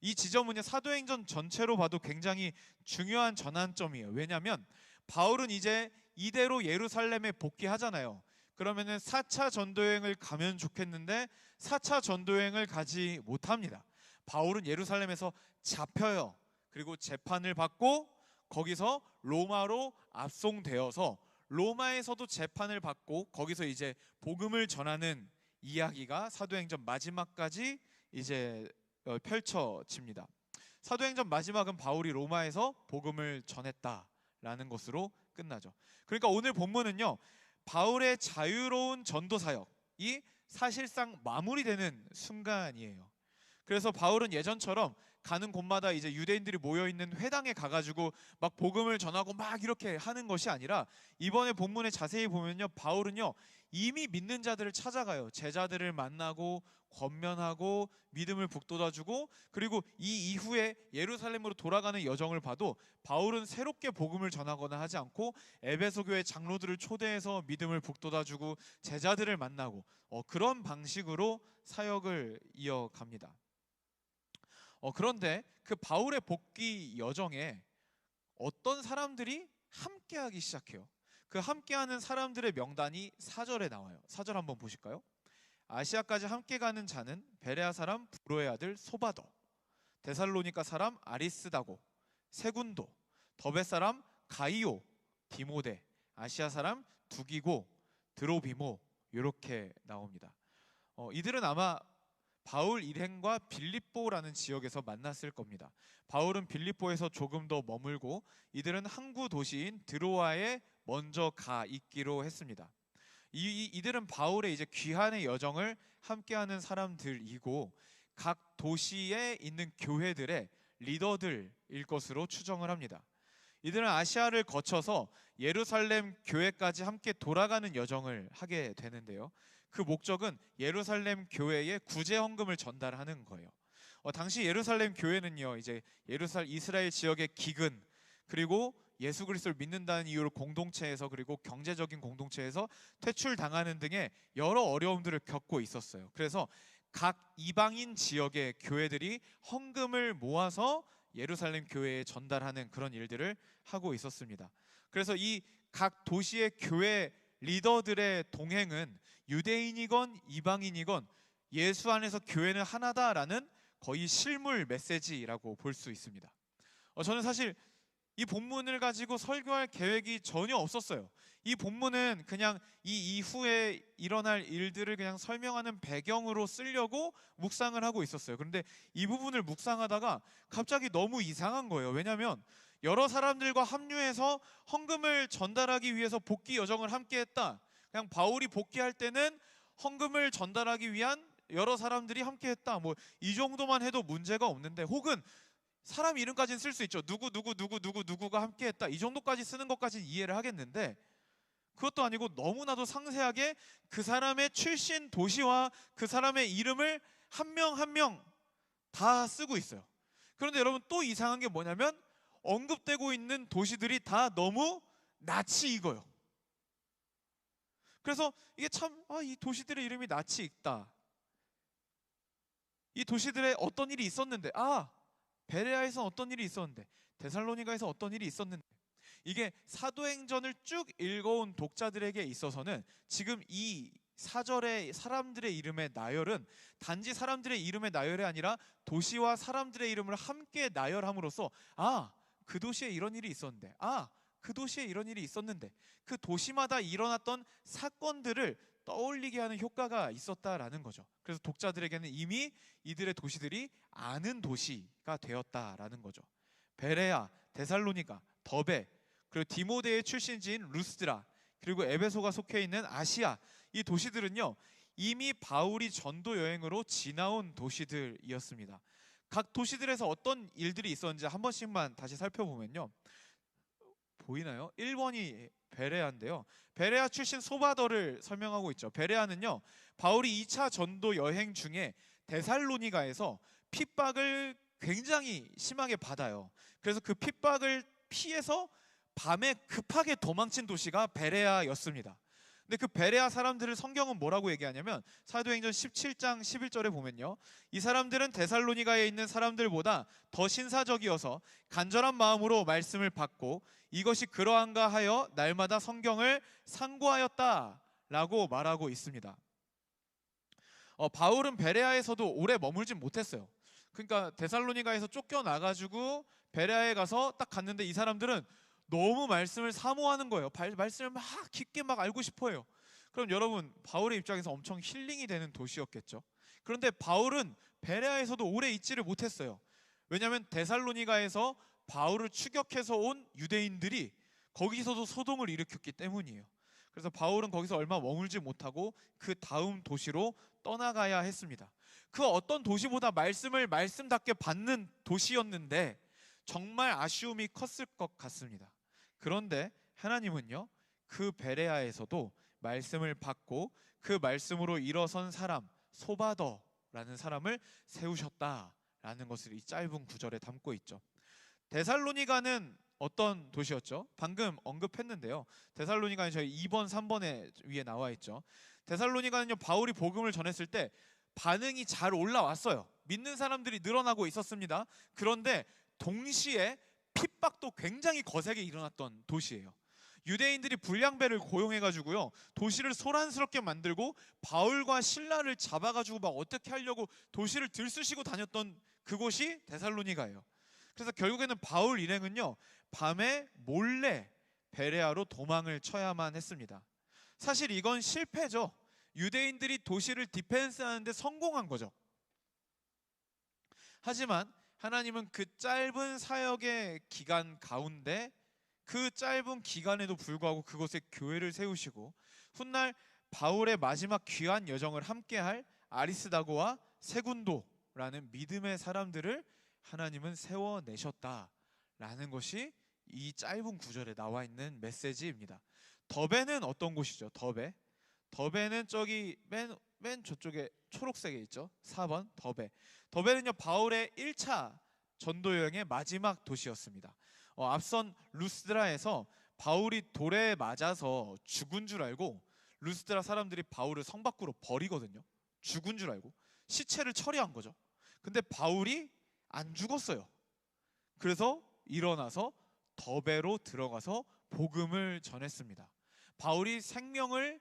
이 지점은요, 사도행전 전체로 봐도 굉장히 중요한 전환점이에요. 왜냐하면 바울은 이제 이대로 예루살렘에 복귀하잖아요. 그러면은 4차 전도여행을 가면 좋겠는데 4차 전도여행을 가지 못합니다. 바울은 예루살렘에서 잡혀요. 그리고 재판을 받고 거기서 로마로 압송되어서 로마에서도 재판을 받고 거기서 이제 복음을 전하는 이야기가 사도행전 마지막까지 이제 펼쳐집니다. 사도행전 마지막은 바울이 로마에서 복음을 전했다라는 것으로 끝나죠. 그러니까 오늘 본문은요, 바울의 자유로운 전도 사역이 사실상 마무리되는 순간이에요. 그래서 바울은 예전처럼 가는 곳마다 이제 유대인들이 모여 있는 회당에 가가지고 막 복음을 전하고 막 이렇게 하는 것이 아니라, 이번에 본문에 자세히 보면요, 바울은요 이미 믿는 자들을 찾아가요. 제자들을 만나고 권면하고 믿음을 북돋아주고, 그리고 이 이후에 예루살렘으로 돌아가는 여정을 봐도 바울은 새롭게 복음을 전하거나 하지 않고 에베소 교회 장로들을 초대해서 믿음을 북돋아주고 제자들을 만나고 그런 방식으로 사역을 이어갑니다. 그런데 그 바울의 복귀 여정에 어떤 사람들이 함께하기 시작해요. 그 함께하는 사람들의 명단이 4절에 나와요. 4절 한번 보실까요? 아시아까지 함께 가는 자는 베레아 사람 브로의 아들 소바더, 데살로니가 사람 아리스다고, 세군도, 더베 사람 가이오, 디모데, 아시아 사람 두기고, 드로비모, 이렇게 나옵니다. 이들은 아마 바울 일행과 빌립보라는 지역에서 만났을 겁니다. 바울은 빌립보에서 조금 더 머물고 이들은 항구 도시인 드로아에 먼저 가 있기로 했습니다. 이들은 바울의 이제 귀환의 여정을 함께하는 사람들이고 각 도시에 있는 교회들의 리더들일 것으로 추정을 합니다. 이들은 아시아를 거쳐서 예루살렘 교회까지 함께 돌아가는 여정을 하게 되는데요. 그 목적은 예루살렘 교회에 구제 헌금을 전달하는 거예요. 당시 예루살렘 교회는요, 이제 이스라엘 지역의 기근, 그리고 예수 그리스도를 믿는다는 이유로 공동체에서, 그리고 경제적인 공동체에서 퇴출당하는 등의 여러 어려움들을 겪고 있었어요. 그래서 각 이방인 지역의 교회들이 헌금을 모아서 예루살렘 교회에 전달하는 그런 일들을 하고 있었습니다. 그래서 이 각 도시의 교회 리더들의 동행은 유대인이건 이방인이건 예수 안에서 교회는 하나다라는 거의 실물 메시지라고 볼 수 있습니다. 저는 사실 이 본문을 가지고 설교할 계획이 전혀 없었어요. 이 본문은 그냥 이 이후에 일어날 일들을 그냥 설명하는 배경으로 쓰려고 묵상을 하고 있었어요. 그런데 이 부분을 묵상하다가 갑자기 너무 이상한 거예요. 왜냐하면 여러 사람들과 합류해서 헌금을 전달하기 위해서 복귀 여정을 함께 했다. 그냥 바울이 복귀할 때는 헌금을 전달하기 위한 여러 사람들이 함께 했다. 뭐 이 정도만 해도 문제가 없는데, 혹은 사람 이름까지는 쓸 수 있죠. 누구가 함께 했다. 이 정도까지 쓰는 것까지는 이해를 하겠는데, 그것도 아니고 너무나도 상세하게 그 사람의 출신 도시와 그 사람의 이름을 한 명 한 명 다 쓰고 있어요. 그런데 여러분, 또 이상한 게 뭐냐면 언급되고 있는 도시들이 다 너무 낯이 익어요. 그래서 이게 참, 이 도시들의 이름이 낯이 익다. 이 도시들의 어떤 일이 있었는데, 베레아에서 어떤 일이 있었는데, 데살로니가에서 어떤 일이 있었는데, 이게 사도행전을 쭉 읽어온 독자들에게 있어서는 지금 이 4절의 사람들의 이름의 나열은 단지 사람들의 이름의 나열이 아니라 도시와 사람들의 이름을 함께 나열함으로써 그 도시에 이런 일이 있었는데, 그 도시에 이런 일이 있었는데, 그 도시마다 일어났던 사건들을 떠올리게 하는 효과가 있었다라는 거죠. 그래서 독자들에게는 이미 이들의 도시들이 아는 도시가 되었다라는 거죠. 베레아, 데살로니가, 더베, 그리고 디모데의 출신지인 루스드라, 그리고 에베소가 속해 있는 아시아, 이 도시들은요 이미 바울이 전도 여행으로 지나온 도시들이었습니다. 각 도시들에서 어떤 일들이 있었는지 한 번씩만 다시 살펴보면요, 보이나요? 1번이 베레아인데요, 베레아 출신 소바더를 설명하고 있죠. 베레아는요, 바울이 2차 전도 여행 중에 데살로니가에서 핍박을 굉장히 심하게 받아요. 그래서 그 핍박을 피해서 밤에 급하게 도망친 도시가 베레아였습니다. 근데 그 베레아 사람들을 성경은 뭐라고 얘기하냐면, 사도행전 17장 11절에 보면요, 이 사람들은 데살로니가에 있는 사람들보다 더 신사적이어서 간절한 마음으로 말씀을 받고 이것이 그러한가 하여 날마다 성경을 상고하였다라고 말하고 있습니다. 바울은 베레아에서도 오래 머물진 못했어요. 그러니까 데살로니가에서 쫓겨나가지고 베레아에 가서 딱 갔는데 이 사람들은 너무 말씀을 사모하는 거예요. 말씀을 막 깊게 막 알고 싶어해요. 그럼 여러분, 바울의 입장에서 엄청 힐링이 되는 도시였겠죠. 그런데 바울은 베레아에서도 오래 있지를 못했어요. 왜냐하면 데살로니가에서 바울을 추격해서 온 유대인들이 거기서도 소동을 일으켰기 때문이에요. 그래서 바울은 거기서 얼마 머물지 못하고 그 다음 도시로 떠나가야 했습니다. 그 어떤 도시보다 말씀을 말씀답게 받는 도시였는데 정말 아쉬움이 컸을 것 같습니다. 그런데 하나님은요, 그 베레아에서도 말씀을 받고 그 말씀으로 일어선 사람, 소바더라는 사람을 세우셨다라는 것을 이 짧은 구절에 담고 있죠. 데살로니가는 어떤 도시였죠? 방금 언급했는데요. 데살로니가는 저희 2번, 3번에 위에 나와 있죠. 데살로니가는요, 바울이 복음을 전했을 때 반응이 잘 올라왔어요. 믿는 사람들이 늘어나고 있었습니다. 그런데 동시에 핍박도 굉장히 거세게 일어났던 도시예요. 유대인들이 불량배를 고용해가지고요, 도시를 소란스럽게 만들고 바울과 신라를 잡아가지고 막 어떻게 하려고 도시를 들쑤시고 다녔던 그곳이 데살로니가예요. 그래서 결국에는 바울 일행은요, 밤에 몰래 베레아로 도망을 쳐야만 했습니다. 사실 이건 실패죠. 유대인들이 도시를 디펜스하는데 성공한 거죠. 하지만 하나님은 그 짧은 사역의 기간 가운데, 그 짧은 기간에도 불구하고 그곳에 교회를 세우시고 훗날 바울의 마지막 귀한 여정을 함께할 아리스다고와 세군도라는 믿음의 사람들을 하나님은 세워내셨다라는 것이 이 짧은 구절에 나와 있는 메시지입니다. 더베는 어떤 곳이죠? 더베는 저기 맨 저쪽에 초록색에 있죠. 4번 더베. 더베는요, 바울의 1차 전도 여행의 마지막 도시였습니다. 앞선 루스드라에서 바울이 돌에 맞아서 죽은 줄 알고 루스드라 사람들이 바울을 성 밖으로 버리거든요. 죽은 줄 알고 시체를 처리한 거죠. 근데 바울이 안 죽었어요. 그래서 일어나서 더베로 들어가서 복음을 전했습니다. 바울이 생명을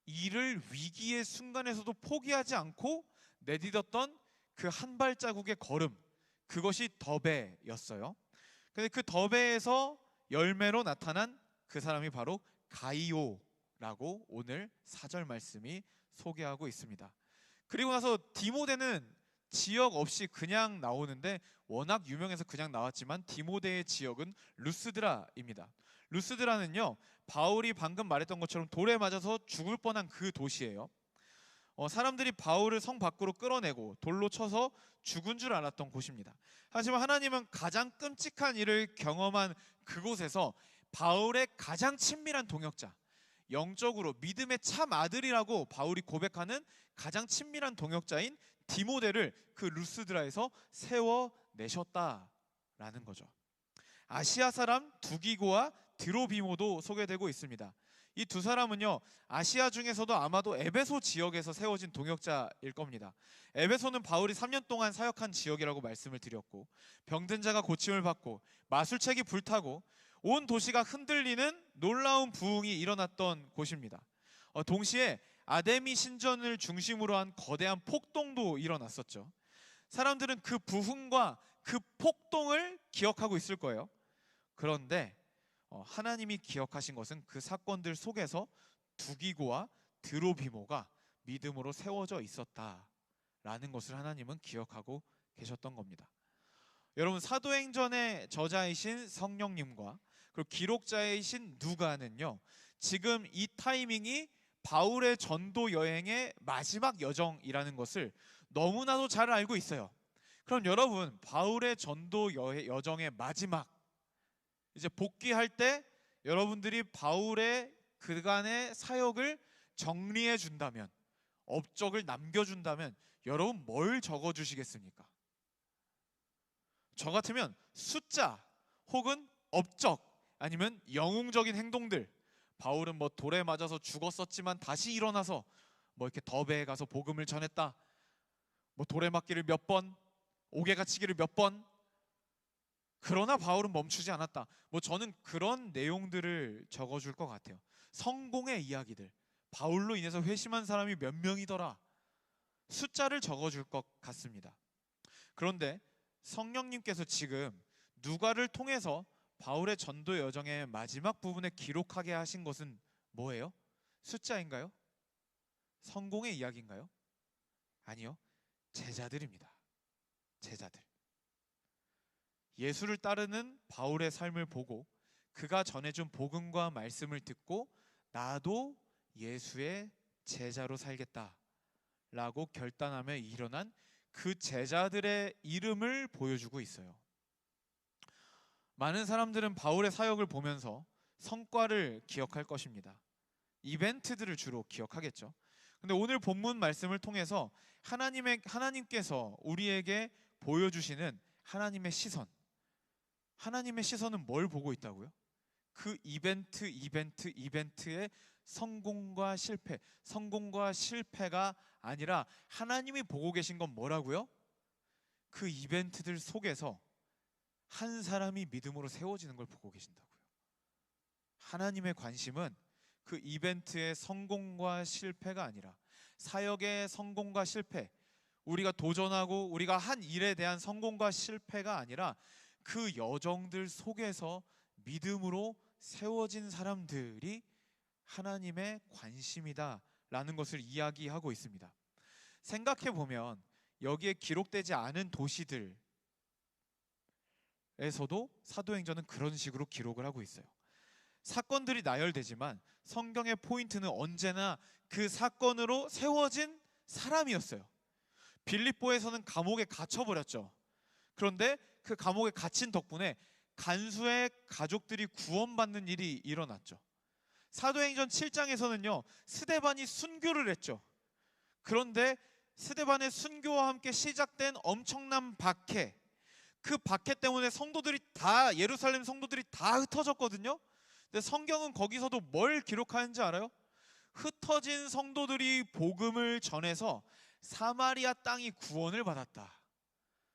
잃을 위기의 순간에서도 포기하지 않고 내딛었던 그 한 발자국의 걸음, 그것이 더베였어요. 근데 그 더베에서 열매로 나타난 그 사람이 바로 가이오라고 오늘 4절 말씀이 소개하고 있습니다. 그리고 나서 디모데는 지역 없이 그냥 나오는데 워낙 유명해서 그냥 나왔지만 디모데의 지역은 루스드라입니다. 루스드라는요, 바울이 방금 말했던 것처럼 돌에 맞아서 죽을 뻔한 그 도시예요. 사람들이 바울을 성 밖으로 끌어내고 돌로 쳐서 죽은 줄 알았던 곳입니다. 하지만 하나님은 가장 끔찍한 일을 경험한 그곳에서 바울의 가장 친밀한 동역자, 영적으로 믿음의 참 아들이라고 바울이 고백하는 가장 친밀한 동역자인 디모데를 그 루스드라에서 세워내셨다라는 거죠. 아시아 사람 두기고와 드로비모도 소개되고 있습니다. 이 두 사람은요, 아시아 중에서도 아마도 에베소 지역에서 세워진 동역자일 겁니다. 에베소는 바울이 3년 동안 사역한 지역이라고 말씀을 드렸고, 병든 자가 고침을 받고 마술책이 불타고 온 도시가 흔들리는 놀라운 부흥이 일어났던 곳입니다. 동시에 아데미 신전을 중심으로 한 거대한 폭동도 일어났었죠. 사람들은 그 부흥과 그 폭동을 기억하고 있을 거예요. 그런데 하나님이 기억하신 것은 그 사건들 속에서 두기고와 드로비모가 믿음으로 세워져 있었다라는 것을 하나님은 기억하고 계셨던 겁니다. 여러분, 사도행전의 저자이신 성령님과 그리고 기록자이신 누가는요, 지금 이 타이밍이 바울의 전도 여행의 마지막 여정이라는 것을 너무나도 잘 알고 있어요. 그럼 여러분, 바울의 전도 여정의 마지막, 이제 복귀할 때 여러분들이 바울의 그간의 사역을 정리해 준다면, 업적을 남겨준다면 여러분 뭘 적어주시겠습니까? 저 같으면 숫자 혹은 업적, 아니면 영웅적인 행동들, 바울은 뭐 돌에 맞아서 죽었었지만 다시 일어나서 뭐 이렇게 더베에 가서 복음을 전했다, 뭐 돌에 맞기를 몇 번, 옥에 갇히기를 몇 번, 그러나 바울은 멈추지 않았다, 뭐 저는 그런 내용들을 적어줄 것 같아요. 성공의 이야기들, 바울로 인해서 회심한 사람이 몇 명이더라, 숫자를 적어줄 것 같습니다. 그런데 성령님께서 지금 누가를 통해서 바울의 전도 여정의 마지막 부분에 기록하게 하신 것은 뭐예요? 숫자인가요? 성공의 이야기인가요? 아니요, 제자들입니다. 제자들. 예수를 따르는 바울의 삶을 보고 그가 전해준 복음과 말씀을 듣고 나도 예수의 제자로 살겠다라고 결단하며 일어난 그 제자들의 이름을 보여주고 있어요. 많은 사람들은 바울의 사역을 보면서 성과를 기억할 것입니다. 이벤트들을 주로 기억하겠죠. 근데 오늘 본문 말씀을 통해서 하나님께서 우리에게 보여주시는 하나님의 시선은 뭘 보고 있다고요? 그 이벤트의 성공과 실패가 아니라 하나님이 보고 계신 건 뭐라고요? 그 이벤트들 속에서 한 사람이 믿음으로 세워지는 걸 보고 계신다고요. 하나님의 관심은 그 이벤트의 성공과 실패가 아니라, 사역의 성공과 실패, 우리가 도전하고 우리가 한 일에 대한 성공과 실패가 아니라 그 여정들 속에서 믿음으로 세워진 사람들이 하나님의 관심이다라는 것을 이야기하고 있습니다. 생각해 보면 여기에 기록되지 않은 도시들에서도 사도행전은 그런 식으로 기록을 하고 있어요. 사건들이 나열되지만 성경의 포인트는 언제나 그 사건으로 세워진 사람이었어요. 빌립보에서는 감옥에 갇혀버렸죠. 그런데 그 감옥에 갇힌 덕분에 간수의 가족들이 구원받는 일이 일어났죠. 사도행전 7장에서는요, 스데반이 순교를 했죠. 그런데 스데반의 순교와 함께 시작된 엄청난 박해, 그 박해 때문에 예루살렘 성도들이 다 흩어졌거든요. 근데 성경은 거기서도 뭘 기록하는지 알아요? 흩어진 성도들이 복음을 전해서 사마리아 땅이 구원을 받았다.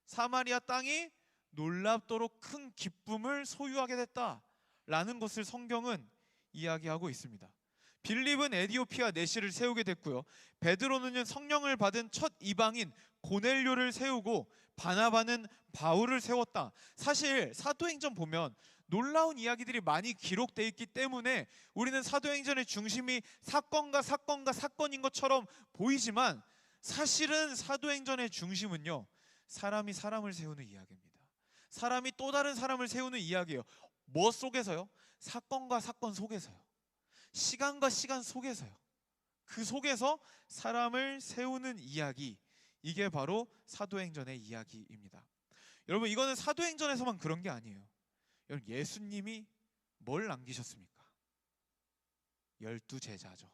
사마리아 땅이 놀랍도록 큰 기쁨을 소유하게 됐다라는 것을 성경은 이야기하고 있습니다. 빌립은 에디오피아 내시를 세우게 됐고요. 베드로는 성령을 받은 첫 이방인 고넬료를 세우고 바나바는 바울을 세웠다. 사실 사도행전 보면 놀라운 이야기들이 많이 기록되어 있기 때문에 우리는 사도행전의 중심이 사건인 것처럼 보이지만, 사실은 사도행전의 중심은요, 사람이 사람을 세우는 이야기입니다. 사람이 또 다른 사람을 세우는 이야기예요. 뭐 속에서요? 사건과 사건 속에서요. 시간과 시간 속에서요. 그 속에서 사람을 세우는 이야기, 이게 바로 사도행전의 이야기입니다. 여러분, 이거는 사도행전에서만 그런 게 아니에요. 여러분, 예수님이 뭘 남기셨습니까? 12제자죠.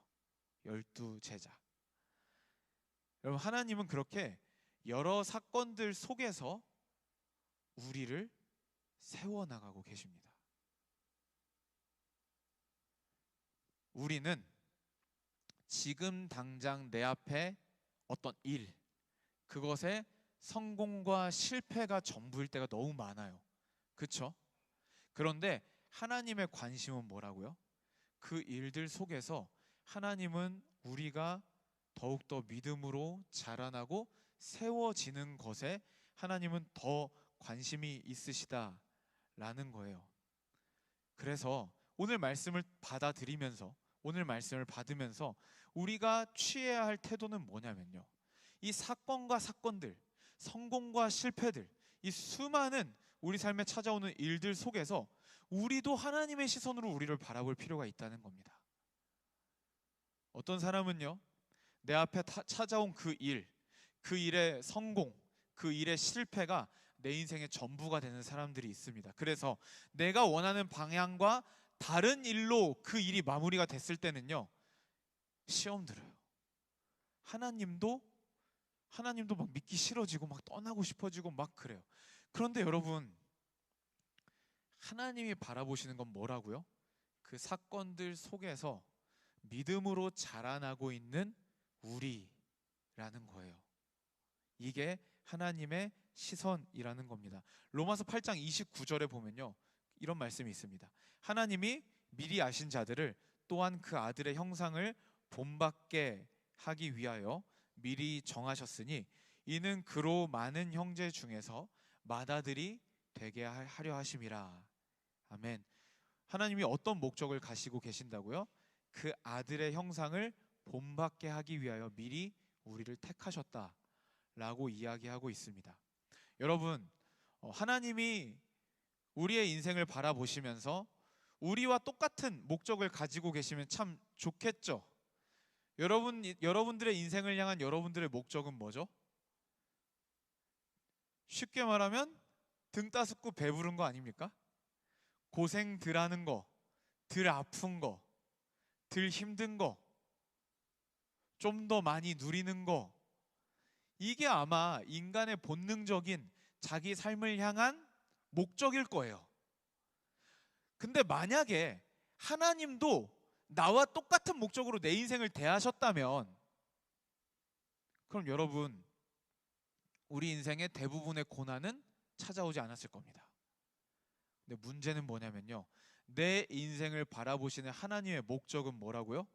12제자. 여러분, 하나님은 그렇게 여러 사건들 속에서 우리를 세워나가고 계십니다. 우리는 지금 당장 내 앞에 어떤 일, 그것에 성공과 실패가 전부일 때가 너무 많아요. 그렇죠? 그런데 하나님의 관심은 뭐라고요? 그 일들 속에서 하나님은 우리가 더욱더 믿음으로 자라나고 세워지는 것에 하나님은 더 관심이 있으시다라는 거예요. 그래서 오늘 말씀을 받으면서 우리가 취해야 할 태도는 뭐냐면요, 이 사건과 사건들, 성공과 실패들, 이 수많은 우리 삶에 찾아오는 일들 속에서 우리도 하나님의 시선으로 우리를 바라볼 필요가 있다는 겁니다. 어떤 사람은요, 내 앞에 찾아온 그 일의 성공, 그 일의 실패가 내 인생의 전부가 되는 사람들이 있습니다. 그래서 내가 원하는 방향과 다른 일로 그 일이 마무리가 됐을 때는요, 시험 들어요. 하나님도 막 믿기 싫어지고 막 떠나고 싶어지고 막 그래요. 그런데 여러분, 하나님이 바라보시는 건 뭐라고요? 그 사건들 속에서 믿음으로 자라나고 있는 우리라는 거예요. 이게 하나님의 시선이라는 겁니다. 로마서 8장 29절에 보면요, 이런 말씀이 있습니다. 하나님이 미리 아신 자들을 또한 그 아들의 형상을 본받게 하기 위하여 미리 정하셨으니 이는 그로 많은 형제 중에서 맏아들이 되게 하려 하심이라. 아멘. 하나님이 어떤 목적을 가지고 계신다고요? 그 아들의 형상을 본받게 하기 위하여 미리 우리를 택하셨다라고 이야기하고 있습니다. 여러분, 하나님이 우리의 인생을 바라보시면서 우리와 똑같은 목적을 가지고 계시면 참 좋겠죠. 여러분들의 인생을 향한 여러분들의 목적은 뭐죠? 쉽게 말하면 등 따숩고 배부른 거 아닙니까? 고생 덜 하는 거, 덜 아픈 거, 덜 힘든 거, 좀 더 많이 누리는 거, 이게 아마 인간의 본능적인 자기 삶을 향한 목적일 거예요. 근데 만약에 하나님도 나와 똑같은 목적으로 내 인생을 대하셨다면, 그럼 여러분, 우리 인생의 대부분의 고난은 찾아오지 않았을 겁니다. 근데 문제는 뭐냐면요, 내 인생을 바라보시는 하나님의 목적은 뭐라고요?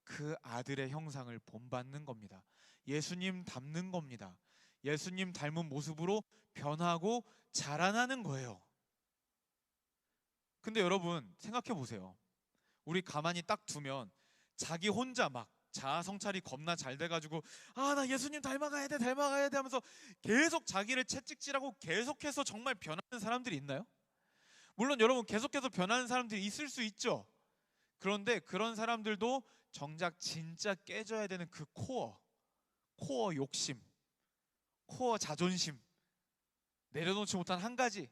그 아들의 형상을 본받는 겁니다. 예수님 닮는 겁니다. 예수님 닮은 모습으로 변하고 자라나는 거예요. 근데 여러분 생각해 보세요. 우리 가만히 딱 두면 자기 혼자 막 자아 성찰이 겁나 잘 돼가지고 나 예수님 닮아가야 돼 하면서 계속 자기를 채찍질하고 계속해서 정말 변하는 사람들이 있나요? 물론 여러분 계속해서 변하는 사람들이 있을 수 있죠. 그런데 그런 사람들도 정작 진짜 깨져야 되는 그 코어 욕심, 코어 자존심, 내려놓지 못한 한 가지,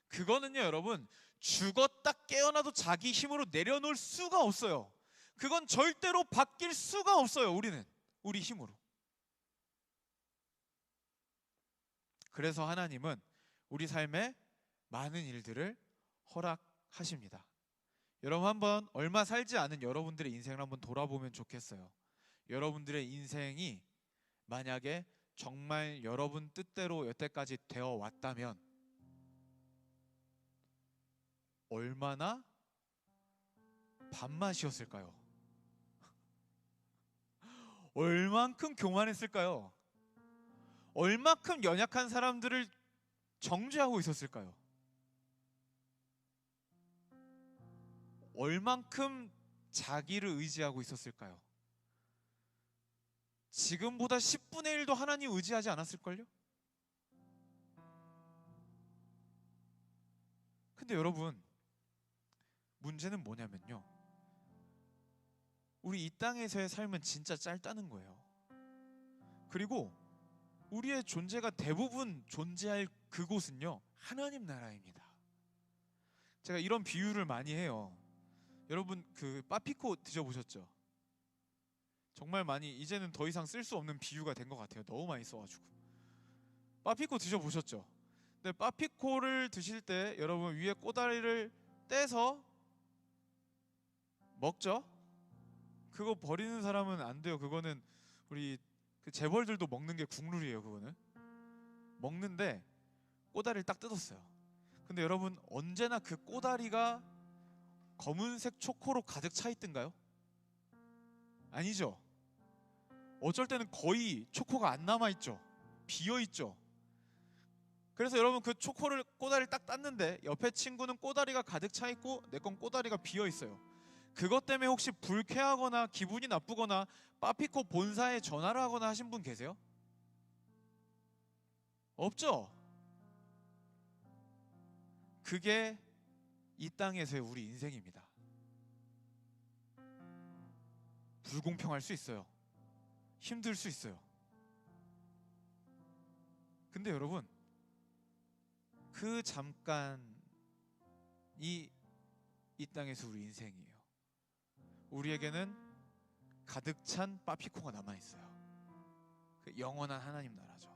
그거는요 여러분, 죽었다 깨어나도 자기 힘으로 내려놓을 수가 없어요. 그건 절대로 바뀔 수가 없어요. 우리 힘으로. 그래서 하나님은 우리 삶에 많은 일들을 허락하십니다. 여러분 한번 얼마 살지 않은 여러분들의 인생을 한번 돌아보면 좋겠어요. 여러분들의 인생이 만약에 정말 여러분 뜻대로 여태까지 되어 왔다면 얼마나 밥맛이었을까요? 얼만큼 교만했을까요? 얼만큼 연약한 사람들을 정죄하고 있었을까요? 얼만큼 자기를 의지하고 있었을까요? 지금보다 10분의 1도 하나님 의지하지 않았을걸요? 근데 여러분, 문제는 뭐냐면요, 우리 이 땅에서의 삶은 진짜 짧다는 거예요. 그리고 우리의 존재가 대부분 존재할 그곳은요, 하나님 나라입니다. 제가 이런 비유를 많이 해요. 여러분 그 빠피코 드셔보셨죠? 정말 많이, 이제는 더 이상 쓸 수 없는 비유가 된 것 같아요. 너무 많이 써가지고. 빠피코 드셔보셨죠? 근데 빠피코를 드실 때 여러분 위에 꼬다리를 떼서 먹죠? 그거 버리는 사람은 안 돼요. 그거는 우리 그 재벌들도 먹는 게 국룰이에요. 그거는 먹는데 꼬다리를 딱 뜯었어요. 근데 여러분 언제나 그 꼬다리가 검은색 초코로 가득 차 있던가요? 아니죠. 어쩔 때는 거의 초코가 안 남아있죠. 비어있죠. 그래서 여러분 그 꼬다리를 딱 땄는데 옆에 친구는 꼬다리가 가득 차 있고 내 건 꼬다리가 비어있어요. 그것 때문에 혹시 불쾌하거나 기분이 나쁘거나 빠피코 본사에 전화를 하거나 하신 분 계세요? 없죠? 그게 이 땅에서의 우리 인생입니다. 불공평할 수 있어요. 힘들 수 있어요. 근데 여러분, 그 잠깐이 이 땅에서 우리 인생이에요. 우리에게는 가득 찬 빠피코가 남아있어요. 그 영원한 하나님 나라죠.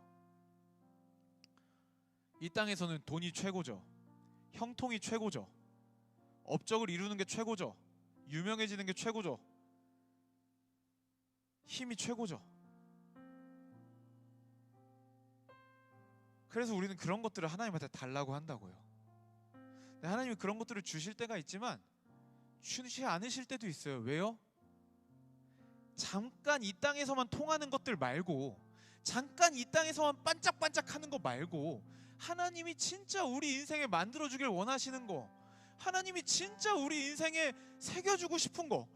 이 땅에서는 돈이 최고죠. 형통이 최고죠. 업적을 이루는 게 최고죠. 유명해지는 게 최고죠. 힘이 최고죠. 그래서 우리는 그런 것들을 하나님한테 달라고 한다고요. 근데 하나님이 그런 것들을 주실 때가 있지만 주시 않으실 때도 있어요. 왜요? 잠깐 이 땅에서만 통하는 것들 말고, 잠깐 이 땅에서만 반짝반짝하는 거 말고, 하나님이 진짜 우리 인생에 만들어주길 원하시는 거, 하나님이 진짜 우리 인생에 새겨주고 싶은 거,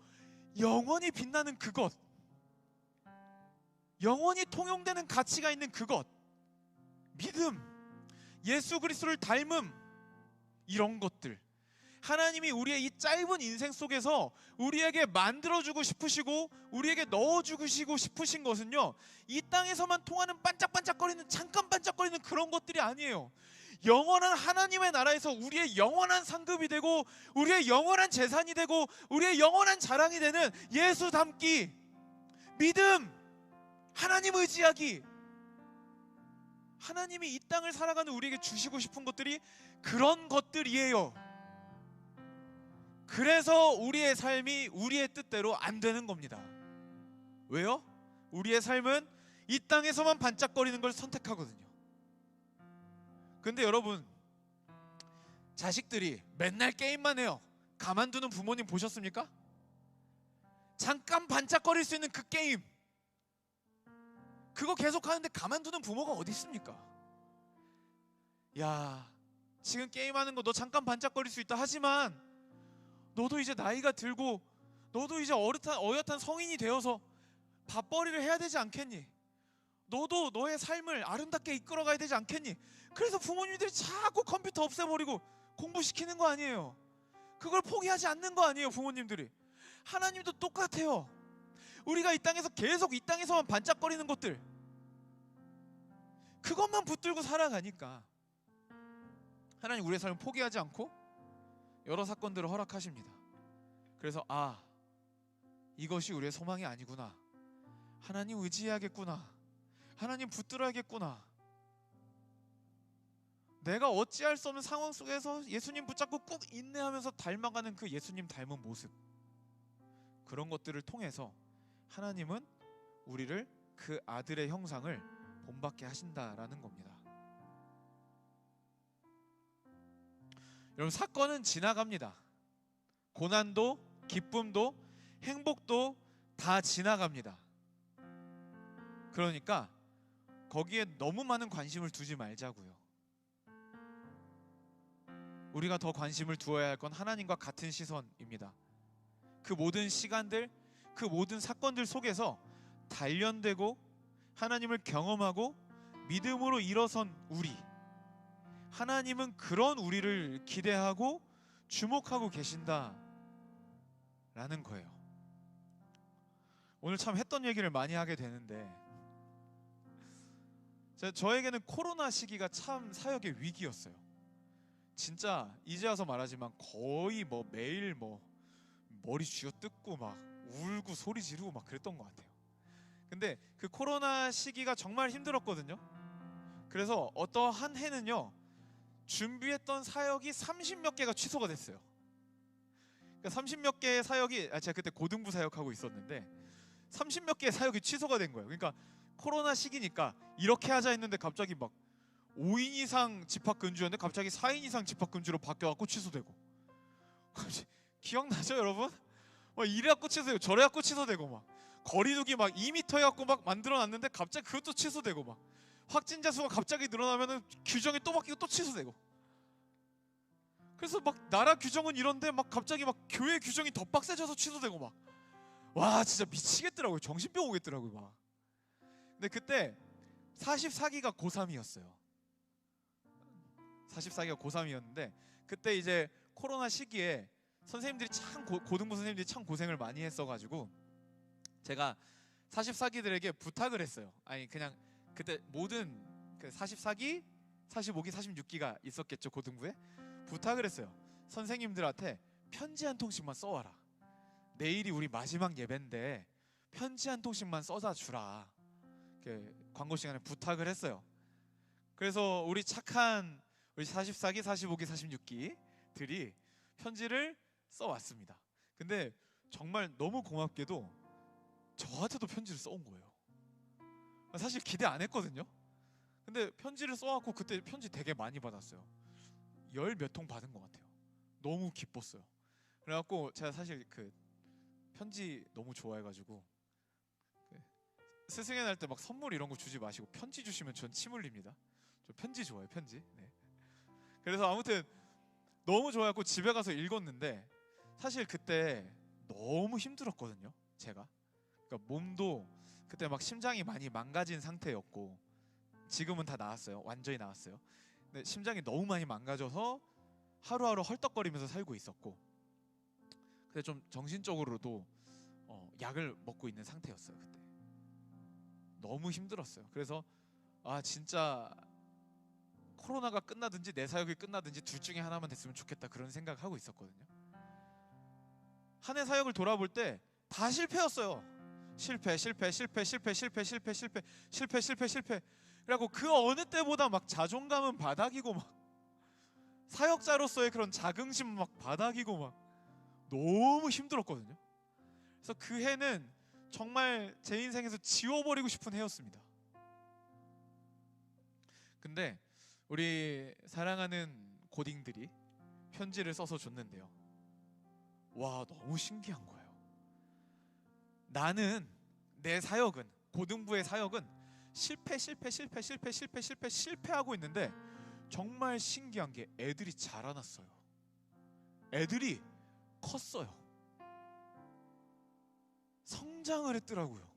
영원히 빛나는 그것, 영원히 통용되는 가치가 있는 그것, 믿음, 예수 그리스도를 닮음, 이런 것들, 하나님이 우리의 이 짧은 인생 속에서 우리에게 만들어주고 싶으시고 우리에게 넣어주고 싶으신 것은요, 이 땅에서만 통하는 반짝반짝거리는, 잠깐 반짝거리는 그런 것들이 아니에요. 영원한 하나님의 나라에서 우리의 영원한 상급이 되고 우리의 영원한 재산이 되고 우리의 영원한 자랑이 되는 예수 닮기, 믿음, 하나님 의지하기, 하나님이 이 땅을 살아가는 우리에게 주시고 싶은 것들이 그런 것들이에요. 그래서 우리의 삶이 우리의 뜻대로 안 되는 겁니다. 왜요? 우리의 삶은 이 땅에서만 반짝거리는 걸 선택하거든요. 근데 여러분, 자식들이 맨날 게임만 해요. 가만두는 부모님 보셨습니까? 잠깐 반짝거릴 수 있는 그 게임, 그거 계속 하는데 가만두는 부모가 어디 있습니까? 야, 지금 게임하는 거 너 잠깐 반짝거릴 수 있다 하지만 너도 이제 나이가 들고 너도 이제 어엿한 성인이 되어서 밥벌이를 해야 되지 않겠니? 너도 너의 삶을 아름답게 이끌어가야 되지 않겠니? 그래서 부모님들이 자꾸 컴퓨터 없애버리고 공부시키는 거 아니에요. 그걸 포기하지 않는 거 아니에요, 부모님들이. 하나님도 똑같아요. 우리가 이 땅에서 계속 이 땅에서만 반짝거리는 것들, 그것만 붙들고 살아가니까 하나님 우리의 삶을 포기하지 않고 여러 사건들을 허락하십니다. 그래서 이것이 우리의 소망이 아니구나, 하나님 의지해야겠구나, 하나님 붙들어야겠구나, 내가 어찌할 수 없는 상황 속에서 예수님 붙잡고 꾹 인내하면서 닮아가는 그 예수님 닮은 모습, 그런 것들을 통해서 하나님은 우리를 그 아들의 형상을 본받게 하신다라는 겁니다. 여러분, 사건은 지나갑니다. 고난도 기쁨도 행복도 다 지나갑니다. 그러니까 거기에 너무 많은 관심을 두지 말자고요. 우리가 더 관심을 두어야 할 건 하나님과 같은 시선입니다. 그 모든 시간들, 그 모든 사건들 속에서 단련되고 하나님을 경험하고 믿음으로 일어선 우리, 하나님은 그런 우리를 기대하고 주목하고 계신다라는 거예요. 오늘 참 했던 얘기를 많이 하게 되는데, 저에게는 코로나 시기가 참 사역의 위기였어요. 진짜 이제 와서 말하지만 거의 매일 머리 쥐어뜯고 막 울고 소리 지르고 막 그랬던 것 같아요. 근데 그 코로나 시기가 정말 힘들었거든요. 그래서 어떠한 해는요, 준비했던 사역이 30몇 개가 취소가 됐어요. 그러니까 30몇 개의 사역이, 제가 그때 고등부 사역하고 있었는데 30몇 개의 사역이 취소가 된 거예요. 그러니까 코로나 시기니까 이렇게 하자 했는데 갑자기 막 5인 이상 집합금주였는데 갑자기 4인 이상 집합금주로 바뀌어갖고 취소되고, 기억나죠 여러분? 막 이래갖고 취소되고 저래갖고 취소되고, 막 거리두기 막 2m 해갖고 막 만들어놨는데 갑자기 그것도 취소되고, 막 확진자 수가 갑자기 늘어나면은 규정이 또 바뀌고 또 취소되고. 그래서 막 나라 규정은 이런데 막 갑자기 막 교회 규정이 더 빡세져서 취소되고, 막 와 진짜 미치겠더라고요. 정신병 오겠더라고요 막. 근데 그때 44기가 고3이었어요 44기가 고3이었는데 그때 이제 코로나 시기에 선생님들이 참 고등부 선생님들이 참 고생을 많이 했어가지고 제가 44기들에게 부탁을 했어요. 아니 그냥 그때 모든 그 44기, 45기, 46기가 있었겠죠 고등부에. 부탁을 했어요. 선생님들한테 편지 한 통씩만 써와라. 내일이 우리 마지막 예배인데 편지 한 통씩만 써다 주라. 이렇게 광고 시간에 부탁을 했어요. 그래서 우리 착한 우리 44기, 45기, 46기들이 편지를 써왔습니다. 근데 정말 너무 고맙게도 저한테도 편지를 써온 거예요. 사실 기대 안 했거든요. 근데 편지를 써왔고 그때 편지 되게 많이 받았어요. 10 몇 통 받은 것 같아요. 너무 기뻤어요. 그래갖고 제가 사실 그 편지 너무 좋아해가지고 스승의 날 때 막 선물 이런 거 주지 마시고 편지 주시면 전 침 흘립니다. 저 편지 좋아해요, 편지. 네. 그래서 아무튼 너무 좋아했고 집에 가서 읽었는데 사실 그때 너무 힘들었거든요, 제가. 그러니까 몸도 그때 막 심장이 많이 망가진 상태였고 지금은 다 나았어요, 완전히 나았어요. 근데 심장이 너무 많이 망가져서 하루하루 헐떡거리면서 살고 있었고, 근데 좀 정신적으로도 약을 먹고 있는 상태였어요. 그때 너무 힘들었어요. 그래서 진짜 코로나가 끝나든지 내 사역이 끝나든지 둘 중에 하나만 됐으면 좋겠다, 그런 생각을 하고 있었거든요. 한 해 사역을 돌아볼 때 다 실패였어요. 실패. 그래갖고 그 어느 때보다 막 자존감은 바닥이고, 막 사역자로서의 그런 자긍심 막 바닥이고, 막 너무 힘들었거든요. 그래서 그 해는 정말 제 인생에서 지워버리고 싶은 해였습니다. 근데 우리 사랑하는 고딩들이 편지를 써서 줬는데요, 와, 너무 신기한 거예요. 나는 내 사역은, 고등부의 사역은 실패하고 있는데, 정말 신기한 게 애들이 자라났어요. 애들이 컸어요. 성장을 했더라고요.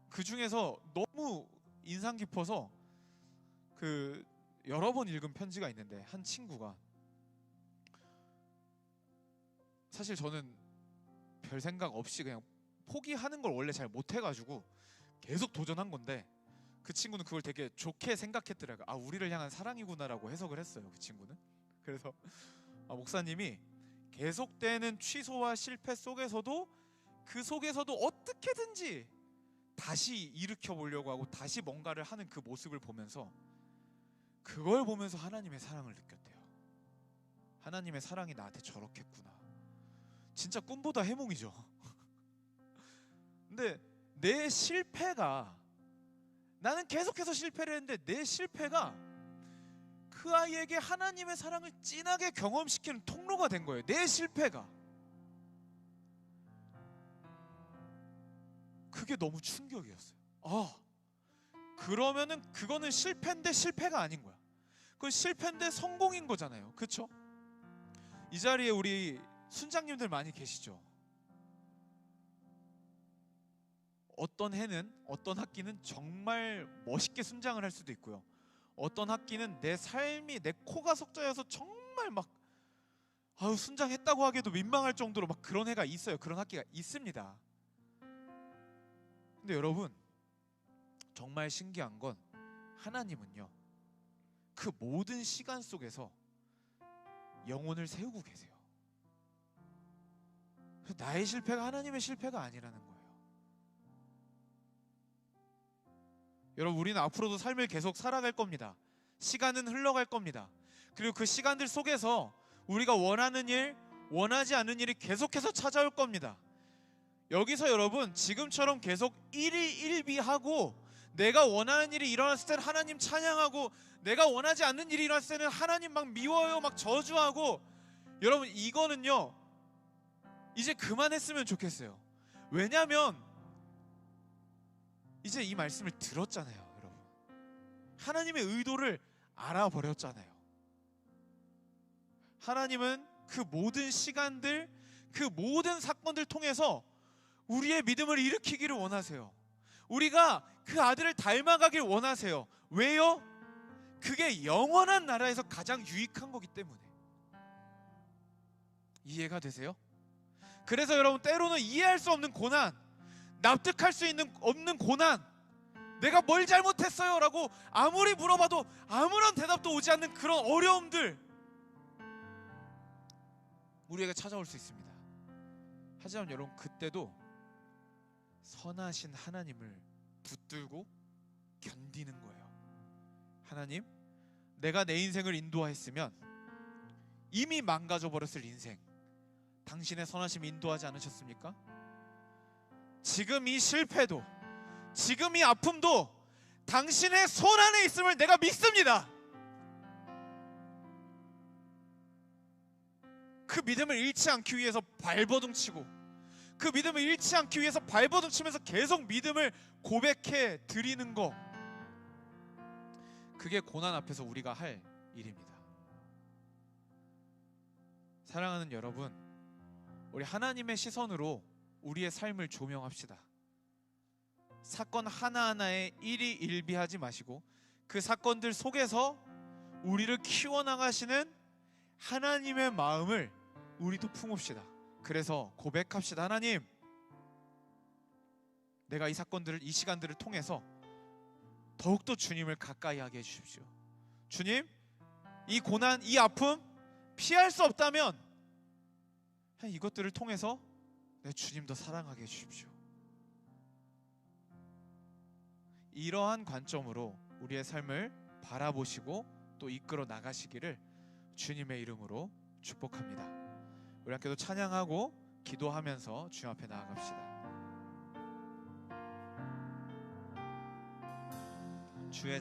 그 중에서 너무 인상 깊어서 여러 번 읽은 편지가 있는데, 한 친구가, 사실 저는 별 생각 없이 그냥 포기하는 걸 원래 잘 못해가지고 계속 도전한 건데, 그 친구는 그걸 되게 좋게 생각했더라고요. 우리를 향한 사랑이구나라고 해석을 했어요, 그 친구는. 그래서 목사님이 계속되는 취소와 실패 속에서도, 그 속에서도 어떻게든지 다시 일으켜 보려고 하고 다시 뭔가를 하는 그 모습을 보면서, 그걸 보면서 하나님의 사랑을 느꼈대요. 하나님의 사랑이 나한테 저렇겠구나. 진짜 꿈보다 해몽이죠. 근데 내 실패가, 나는 계속해서 실패를 했는데 내 실패가 그 아이에게 하나님의 사랑을 진하게 경험시키는 통로가 된 거예요. 내 실패가. 그게 너무 충격이었어요. 그러면은 그거는 실패인데 실패가 아닌 거야. 그건 실패인데 성공인 거잖아요. 그렇죠? 이 자리에 우리 순장님들 많이 계시죠? 어떤 해는, 어떤 학기는 정말 멋있게 순장을 할 수도 있고요, 어떤 학기는 내 삶이, 내 코가 석자여서 정말 막 순장했다고 하기도 민망할 정도로 막 그런 해가 있어요. 그런 학기가 있습니다. 근데 여러분, 정말 신기한 건, 하나님은요, 그 모든 시간 속에서 영혼을 세우고 계세요. 나의 실패가 하나님의 실패가 아니라는 거예요. 여러분, 우리는 앞으로도 삶을 계속 살아갈 겁니다. 시간은 흘러갈 겁니다. 그리고 그 시간들 속에서 우리가 원하는 일, 원하지 않는 일이 계속해서 찾아올 겁니다. 여기서 여러분, 지금처럼 계속 일희일비하고, 내가 원하는 일이 일어났을 때는 하나님 찬양하고, 내가 원하지 않는 일이 일어났을 때는 하나님 막 미워요, 막 저주하고, 여러분, 이거는요 이제 그만했으면 좋겠어요. 왜냐하면 이제 이 말씀을 들었잖아요. 여러분, 하나님의 의도를 알아버렸잖아요. 하나님은 그 모든 시간들, 그 모든 사건들 통해서 우리의 믿음을 일으키기를 원하세요. 우리가 그 아들을 닮아가길 원하세요. 왜요? 그게 영원한 나라에서 가장 유익한 거기 때문에. 이해가 되세요? 그래서 여러분, 때로는 이해할 수 없는 고난, 납득할 수 없는 고난, 내가 뭘 잘못했어요? 라고 아무리 물어봐도 아무런 대답도 오지 않는 그런 어려움들, 우리에게 찾아올 수 있습니다. 하지만 여러분, 그때도 선하신 하나님을 붙들고 견디는 거예요. 하나님, 내가 내 인생을 인도하였으면 이미 망가져 버렸을 인생, 당신의 선하심이 인도하지 않으셨습니까? 지금 이 실패도, 지금 이 아픔도 당신의 손 안에 있음을 내가 믿습니다. 그 믿음을 잃지 않기 위해서 발버둥 치고, 그 믿음을 잃지 않기 위해서 발버둥 치면서 계속 믿음을 고백해 드리는 거, 그게 고난 앞에서 우리가 할 일입니다. 사랑하는 여러분, 우리 하나님의 시선으로 우리의 삶을 조명합시다. 사건 하나하나에 일희일비하지 마시고, 그 사건들 속에서 우리를 키워나가시는 하나님의 마음을 우리도 품읍시다. 그래서 고백합시다. 하나님, 내가 이 사건들을, 이 시간들을 통해서 더욱더 주님을 가까이 하게 해주십시오. 주님, 이 고난, 이 아픔 피할 수 없다면 이것들을 통해서 내 주님 더 사랑하게 해주십시오. 이러한 관점으로 우리의 삶을 바라보시고 또 이끌어 나가시기를 주님의 이름으로 축복합니다. 우리 함께도 찬양하고 기도하면서 주님 앞에 나아갑시다. 주의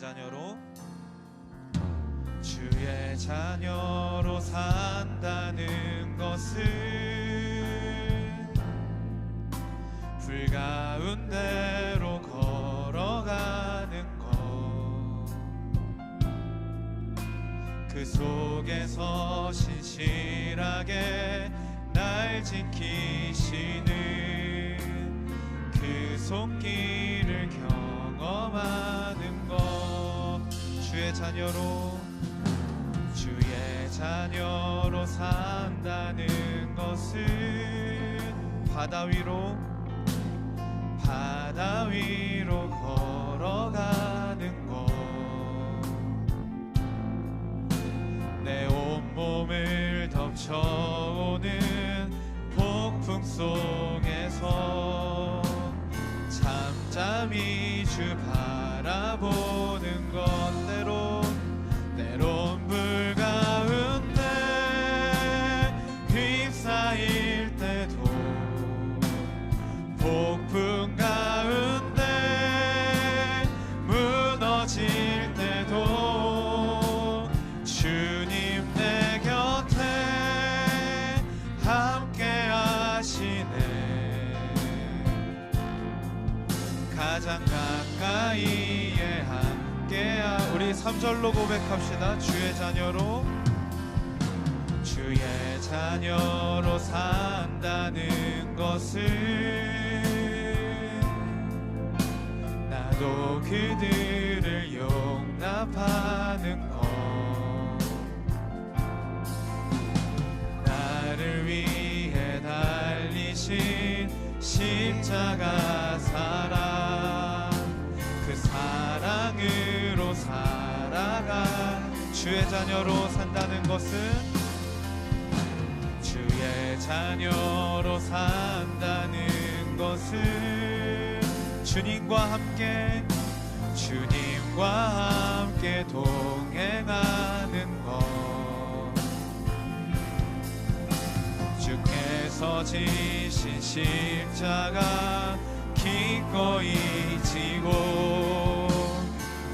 자녀로 산다는 것은 불 가운데로 걸어가는 것, 그 속에서 신실하게 날 지키시는 그 손길을 경험하는 것. 주의 자녀로 산다는 것은 바다 위로 걸어가는 것, 내 온몸을 덮쳐오는 폭풍 속에서 잠잠히 주 바라보는 것, 때론 불 가운데 휩싸일 때도, 폭풍 가운데 무너질 때도 주님 내 곁에 함께 하시네. 가장 가까이에 함께하. 우리 3절로 고백합시다. 주의 자녀로 산다는 것은 나도 그들을 용납하는 것, 나를 위해 달리신 십자가 사랑, 그 사랑으로 살아가. 주의 자녀로 산다는 것은, 주의 자녀로 산다는 것은 주님과 함께 동행하는 것, 주께서 지신 십자가 기꺼이 지고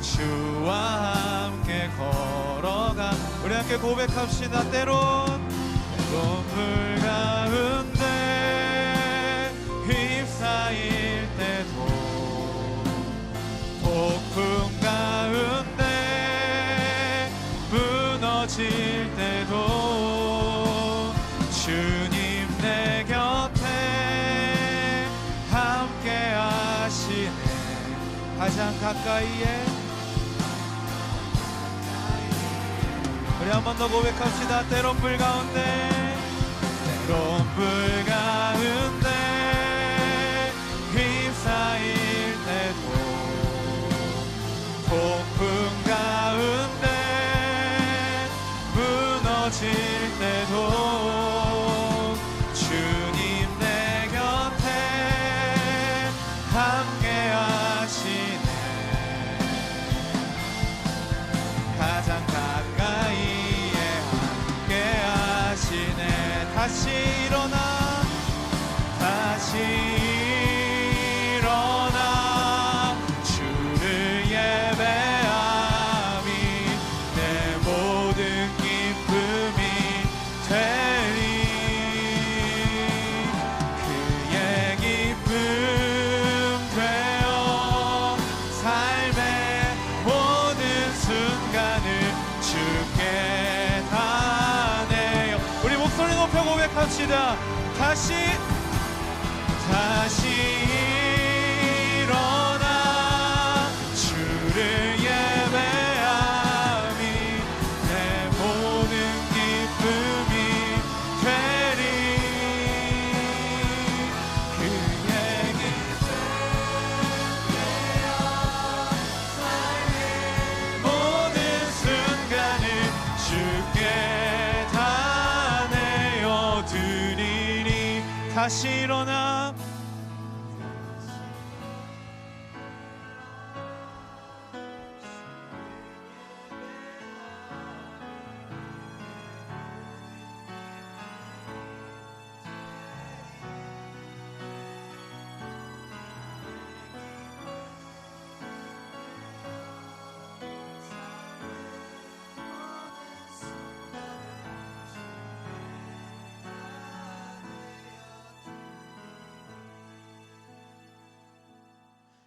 주와 함께 걸어가. 우리 함께 고백합시다. 때론 불 가운데 휩싸일 때도, 폭풍 가운데 무너질 때도 주님 내 곁에 함께 하시네. 가장 가까이에. 우리 한 번 더 고백합시다. 때론 불 가운데 휩싸일 때도, 폭풍 가운데 무너질 때도 주님 내 곁에 함께 하시네. 가장 가까이에 함께 하시네. 다시 일어나 주를 예배함이 내 모든 기쁨이 되리. 그의 기쁨 되어 삶의 모든 순간을 주께 다내요. 우리 목소리 높여 고백합시다. 다시 일어나 주를 예배함이 내 모든 기쁨 다시 일어나.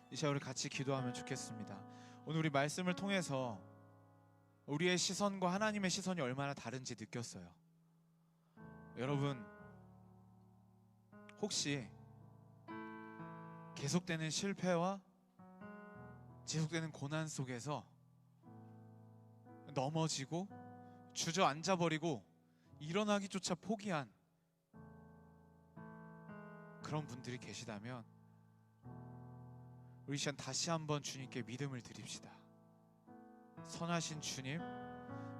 이 시간 우리 같이 기도하면 좋겠습니다. 오늘 우리 말씀을 통해서 우리의 시선과 하나님의 시선이 얼마나 다른지 느꼈어요. 여러분, 혹시 계속되는 실패와 지속되는 고난 속에서 넘어지고 주저앉아버리고 일어나기조차 포기한 그런 분들이 계시다면 우리 시간 다시 한번 주님께 믿음을 드립시다. 선하신 주님,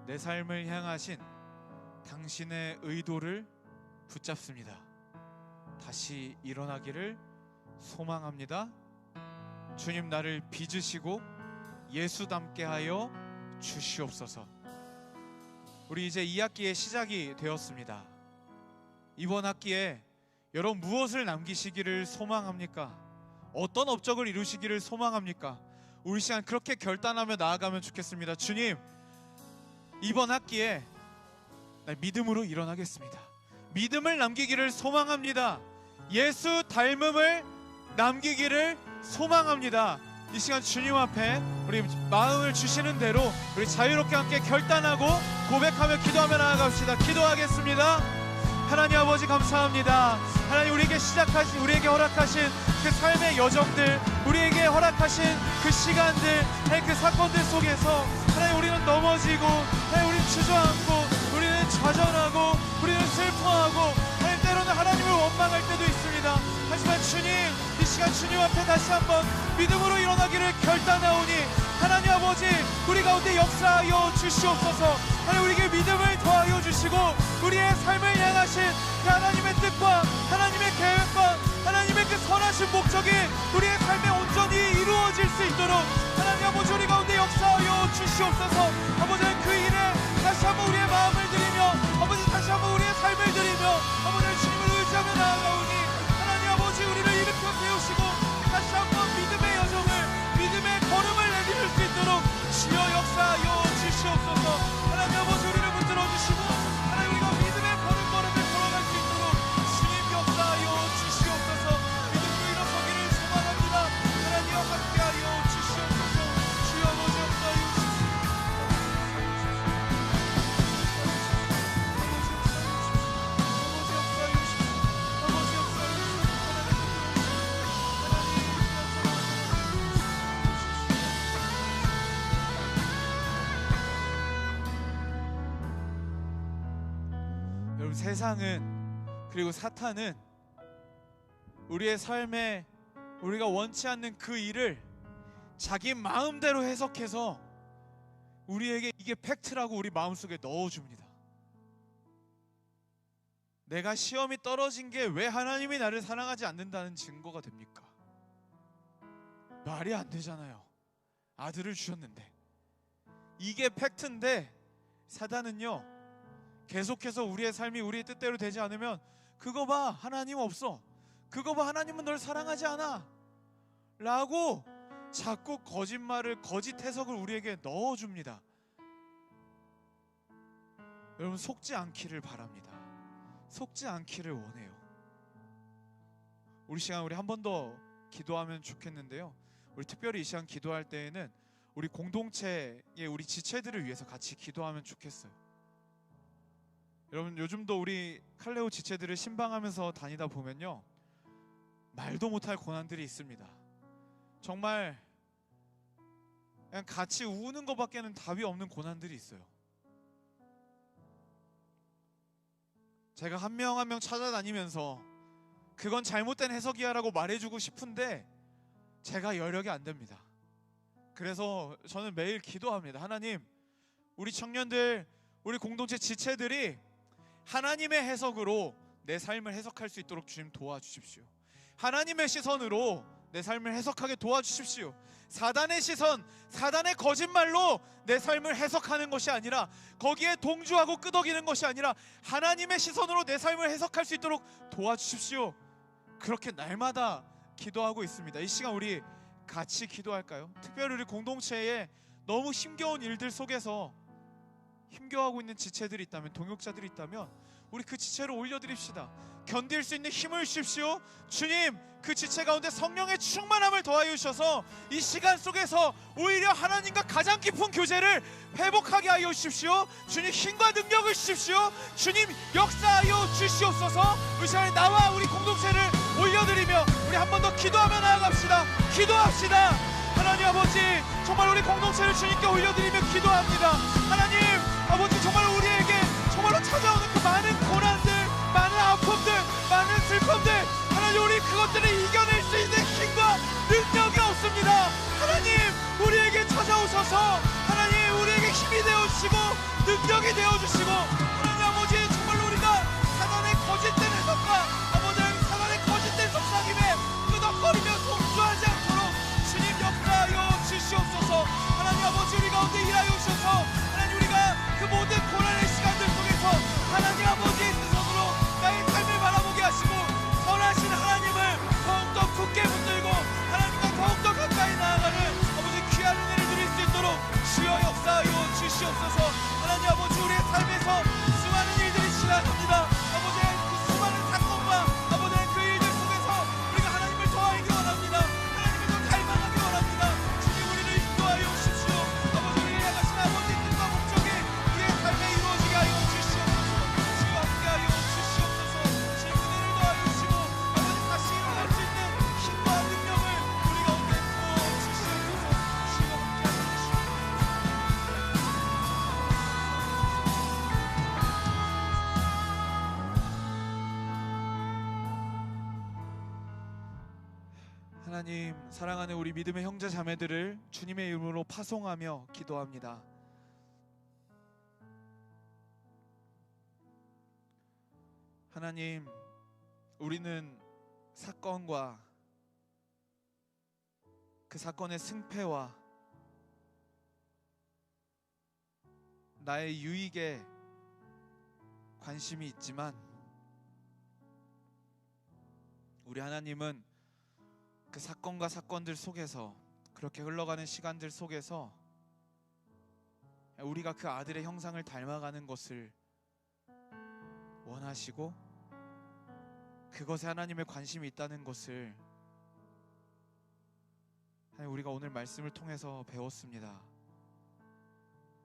내 삶을 향하신 당신의 의도를 붙잡습니다. 다시 일어나기를 소망합니다. 주님, 나를 빚으시고 예수 닮게 하여 주시옵소서. 우리 이제 2학기의 시작이 되었습니다. 이번 학기에 여러분 무엇을 남기시기를 소망합니까? 어떤 업적을 이루시기를 소망합니까? 우리 시간 그렇게 결단하며 나아가면 좋겠습니다. 주님, 이번 학기에 나 믿음으로 일어나겠습니다. 믿음을 남기기를 소망합니다. 예수 닮음을 남기기를 소망합니다. 이 시간 주님 앞에 우리 마음을 주시는 대로 우리 자유롭게 함께 결단하고 고백하며 기도하며 나아갑시다. 기도하겠습니다. 하나님 아버지 감사합니다. 하나님 우리에게 허락하신 그 삶의 여정들, 우리에게 허락하신 그 시간들, 그 사건들 속에서 하나님 우리는 넘어지고, 하나님 우리는 주저앉고, 우리는 좌절하고, 우리는 슬퍼하고, 하나님 때로는 하나님을 원망할 때도 있습니다. 하지만 주님, 이 시간 주님 앞에 다시 한번 믿음으로 일어나기를 결단하오니 하나님 아버지 우리 가운데 역사하여 주시옵소서. 하나님 우리에게 믿음을 더하여 주시고 우리의 삶을 향하신 그 하나님의 뜻과 하나님의 계획과 하나님의 그 선하신 목적이 우리의 삶에 온전히 이루어질 수 있도록 하나님 아버지 우리 가운데 역사하여 주시옵소서. 아버지 그 일에 다시 한번 우리의 마음을 드리며 아버지 다시 한번 우리의 삶을 드리며 아버지 주님을 의지하며 나아가오니 하나님 아버지 우리를 일으켜 세우시고 다시 한번 믿음의 여정을 믿음의 걸음을 내디딜 수 있도록 주여 역사하여 주시옵소서. 하나님 아버지 우리를 붙들어 주시고 하나님 우리가 믿음의 걸음을 걸어갈 수 있도록 주님 역사하여 주시옵소서. 믿음으로 일어서기를 소망합니다. 하나님과 함께하여 주시옵소서. 주여 아버지 역사하여 여러분, 세상은 그리고 사탄은 우리의 삶에 우리가 원치 않는 그 일을 자기 마음대로 해석해서 우리에게 이게 팩트라고 우리 마음속에 넣어줍니다. 내가 시험이 떨어진 게 왜 하나님이 나를 사랑하지 않는다는 증거가 됩니까? 말이 안 되잖아요. 아들을 주셨는데. 이게 팩트인데 사단은요 계속해서 우리의 삶이 우리의 뜻대로 되지 않으면 그거 봐 하나님 없어, 그거 봐 하나님은 널 사랑하지 않아 라고 자꾸 거짓말을, 거짓 해석을 우리에게 넣어줍니다. 여러분 속지 않기를 바랍니다. 속지 않기를 원해요. 우리 시간 우리 한 번 더 기도하면 좋겠는데요, 우리 특별히 이 시간 기도할 때에는 우리 공동체의 우리 지체들을 위해서 같이 기도하면 좋겠어요. 여러분 요즘도 우리 칼레오 지체들을 신방하면서 다니다 보면요 말도 못할 고난들이 있습니다. 정말 그냥 같이 우는 것밖에는 답이 없는 고난들이 있어요. 제가 한 명 한 명 찾아다니면서 그건 잘못된 해석이야 라고 말해주고 싶은데 제가 여력이 안 됩니다. 그래서 저는 매일 기도합니다. 하나님, 우리 청년들, 우리 공동체 지체들이 하나님의 해석으로 내 삶을 해석할 수 있도록 주님 도와주십시오. 하나님의 시선으로 내 삶을 해석하게 도와주십시오. 사단의 시선, 사단의 거짓말로 내 삶을 해석하는 것이 아니라, 거기에 동조하고 끄덕이는 것이 아니라 하나님의 시선으로 내 삶을 해석할 수 있도록 도와주십시오. 그렇게 날마다 기도하고 있습니다. 이 시간 우리 같이 기도할까요? 특별히 우리 공동체에 너무 힘겨운 일들 속에서 힘겨워하고 있는 지체들이 있다면, 동역자들이 있다면 우리 그 지체를 올려드립시다. 견딜 수 있는 힘을 주십시오. 주님, 그 지체 가운데 성령의 충만함을 더하여 주셔서 이 시간 속에서 오히려 하나님과 가장 깊은 교제를 회복하게 하여 주십시오. 주님, 힘과 능력을 주십시오. 주님, 역사하여 주시옵소서. 이 시간에 나와 우리 공동체를 올려드리며 우리 한 번 더 기도하며 나아갑시다. 기도합시다. 하나님 아버지, 정말 우리 공동체를 주님께 올려드리며 기도합니다. 하나님 아버지, 정말 우리에게 정말로 찾아오는 그 많은 고난들, 많은 아픔들, 많은 슬픔들, 하나님, 우리 그것들을 이겨낼 수 있는 힘과 능력이 없습니다. 하나님, 우리에게 찾아오셔서 하나님, 우리에게 힘이 되어주시고 능력이 되어주시고, 하나님 아버지, 정말로 우리가 사단의 거짓된 해석과 아버지 사단의 거짓된 속삭임에 끄덕거리며 동조하지 않도록 주님 역사하여 주시옵소서. 하나님 아버지, 우리 가운데 일하여 주셔서 하나님, 우리가 그 모든 고난의 시간들 속에서 하나님 아버지의 시선으로 나의 삶을 바라보게 하시고, 선하신 하나님을 더욱더 굳게 붙들고 하나님과 더욱더 가까이 나아가는 아버지 귀한 은혜를 누릴 수 있도록 주여 역사하여 주시옵소서. 하나님 아버지, 우리의 삶에서 수많은 일들이 지나갑니다. 아버지, 그 수많은 사건과 아버지 그 일들 속에서 우리가 하나님을 더하기 원합니다. 하나님을 더 닮아가기 원합니다. 주님, 우리를 인도하여 주십시오. 아버지, 우리를 향하신 아버지 뜻과 목적이 우리의 삶에 이루어지게 하여 주시옵소서. 주여 함께하여 주시옵소서. 주님, 은혜를 더하여 주시고 아버지 다시 일어날 수 있는 힘과 능력을 우리 가운데 부어 주시옵소서. 주여 함께하여 주시옵소서. 하나님, 사랑하는 우리 믿음의 형제 자매들을 주님의 이름으로 파송하며 기도합니다. 하나님, 우리는 사건과 그 사건의 승패와 나의 유익에 관심이 있지만, 우리 하나님은 그 사건과 사건들 속에서, 그렇게 흘러가는 시간들 속에서 우리가 그 아들의 형상을 닮아가는 것을 원하시고, 그것에 하나님의 관심이 있다는 것을 우리가 오늘 말씀을 통해서 배웠습니다.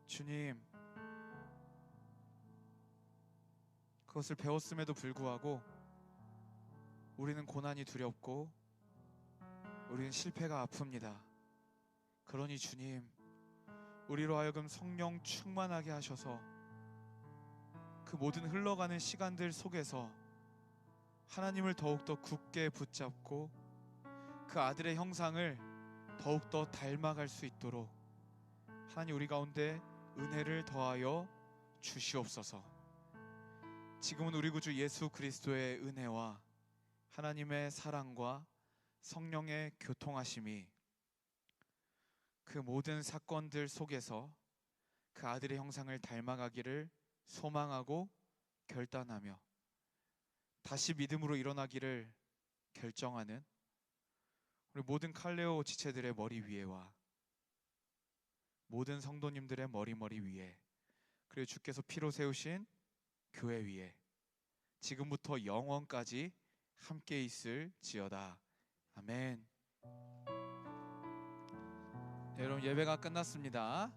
주님, 그것을 배웠음에도 불구하고 우리는 고난이 두렵고 우리는 실패가 아픕니다. 그러니 주님, 우리로 하여금 성령 충만하게 하셔서 그 모든 흘러가는 시간들 속에서 하나님을 더욱더 굳게 붙잡고 그 아들의 형상을 더욱더 닮아갈 수 있도록 하나님, 우리 가운데 은혜를 더하여 주시옵소서. 지금은 우리 구주 예수 그리스도의 은혜와 하나님의 사랑과 성령의 교통하심이 그 모든 사건들 속에서 그 아들의 형상을 닮아가기를 소망하고 결단하며 다시 믿음으로 일어나기를 결정하는 우리 모든 칼레오 지체들의 머리 위에와 모든 성도님들의 머리 위에, 그리고 주께서 피로 세우신 교회 위에 지금부터 영원까지 함께 있을지어다. 아멘. 네, 여러분, 예배가 끝났습니다.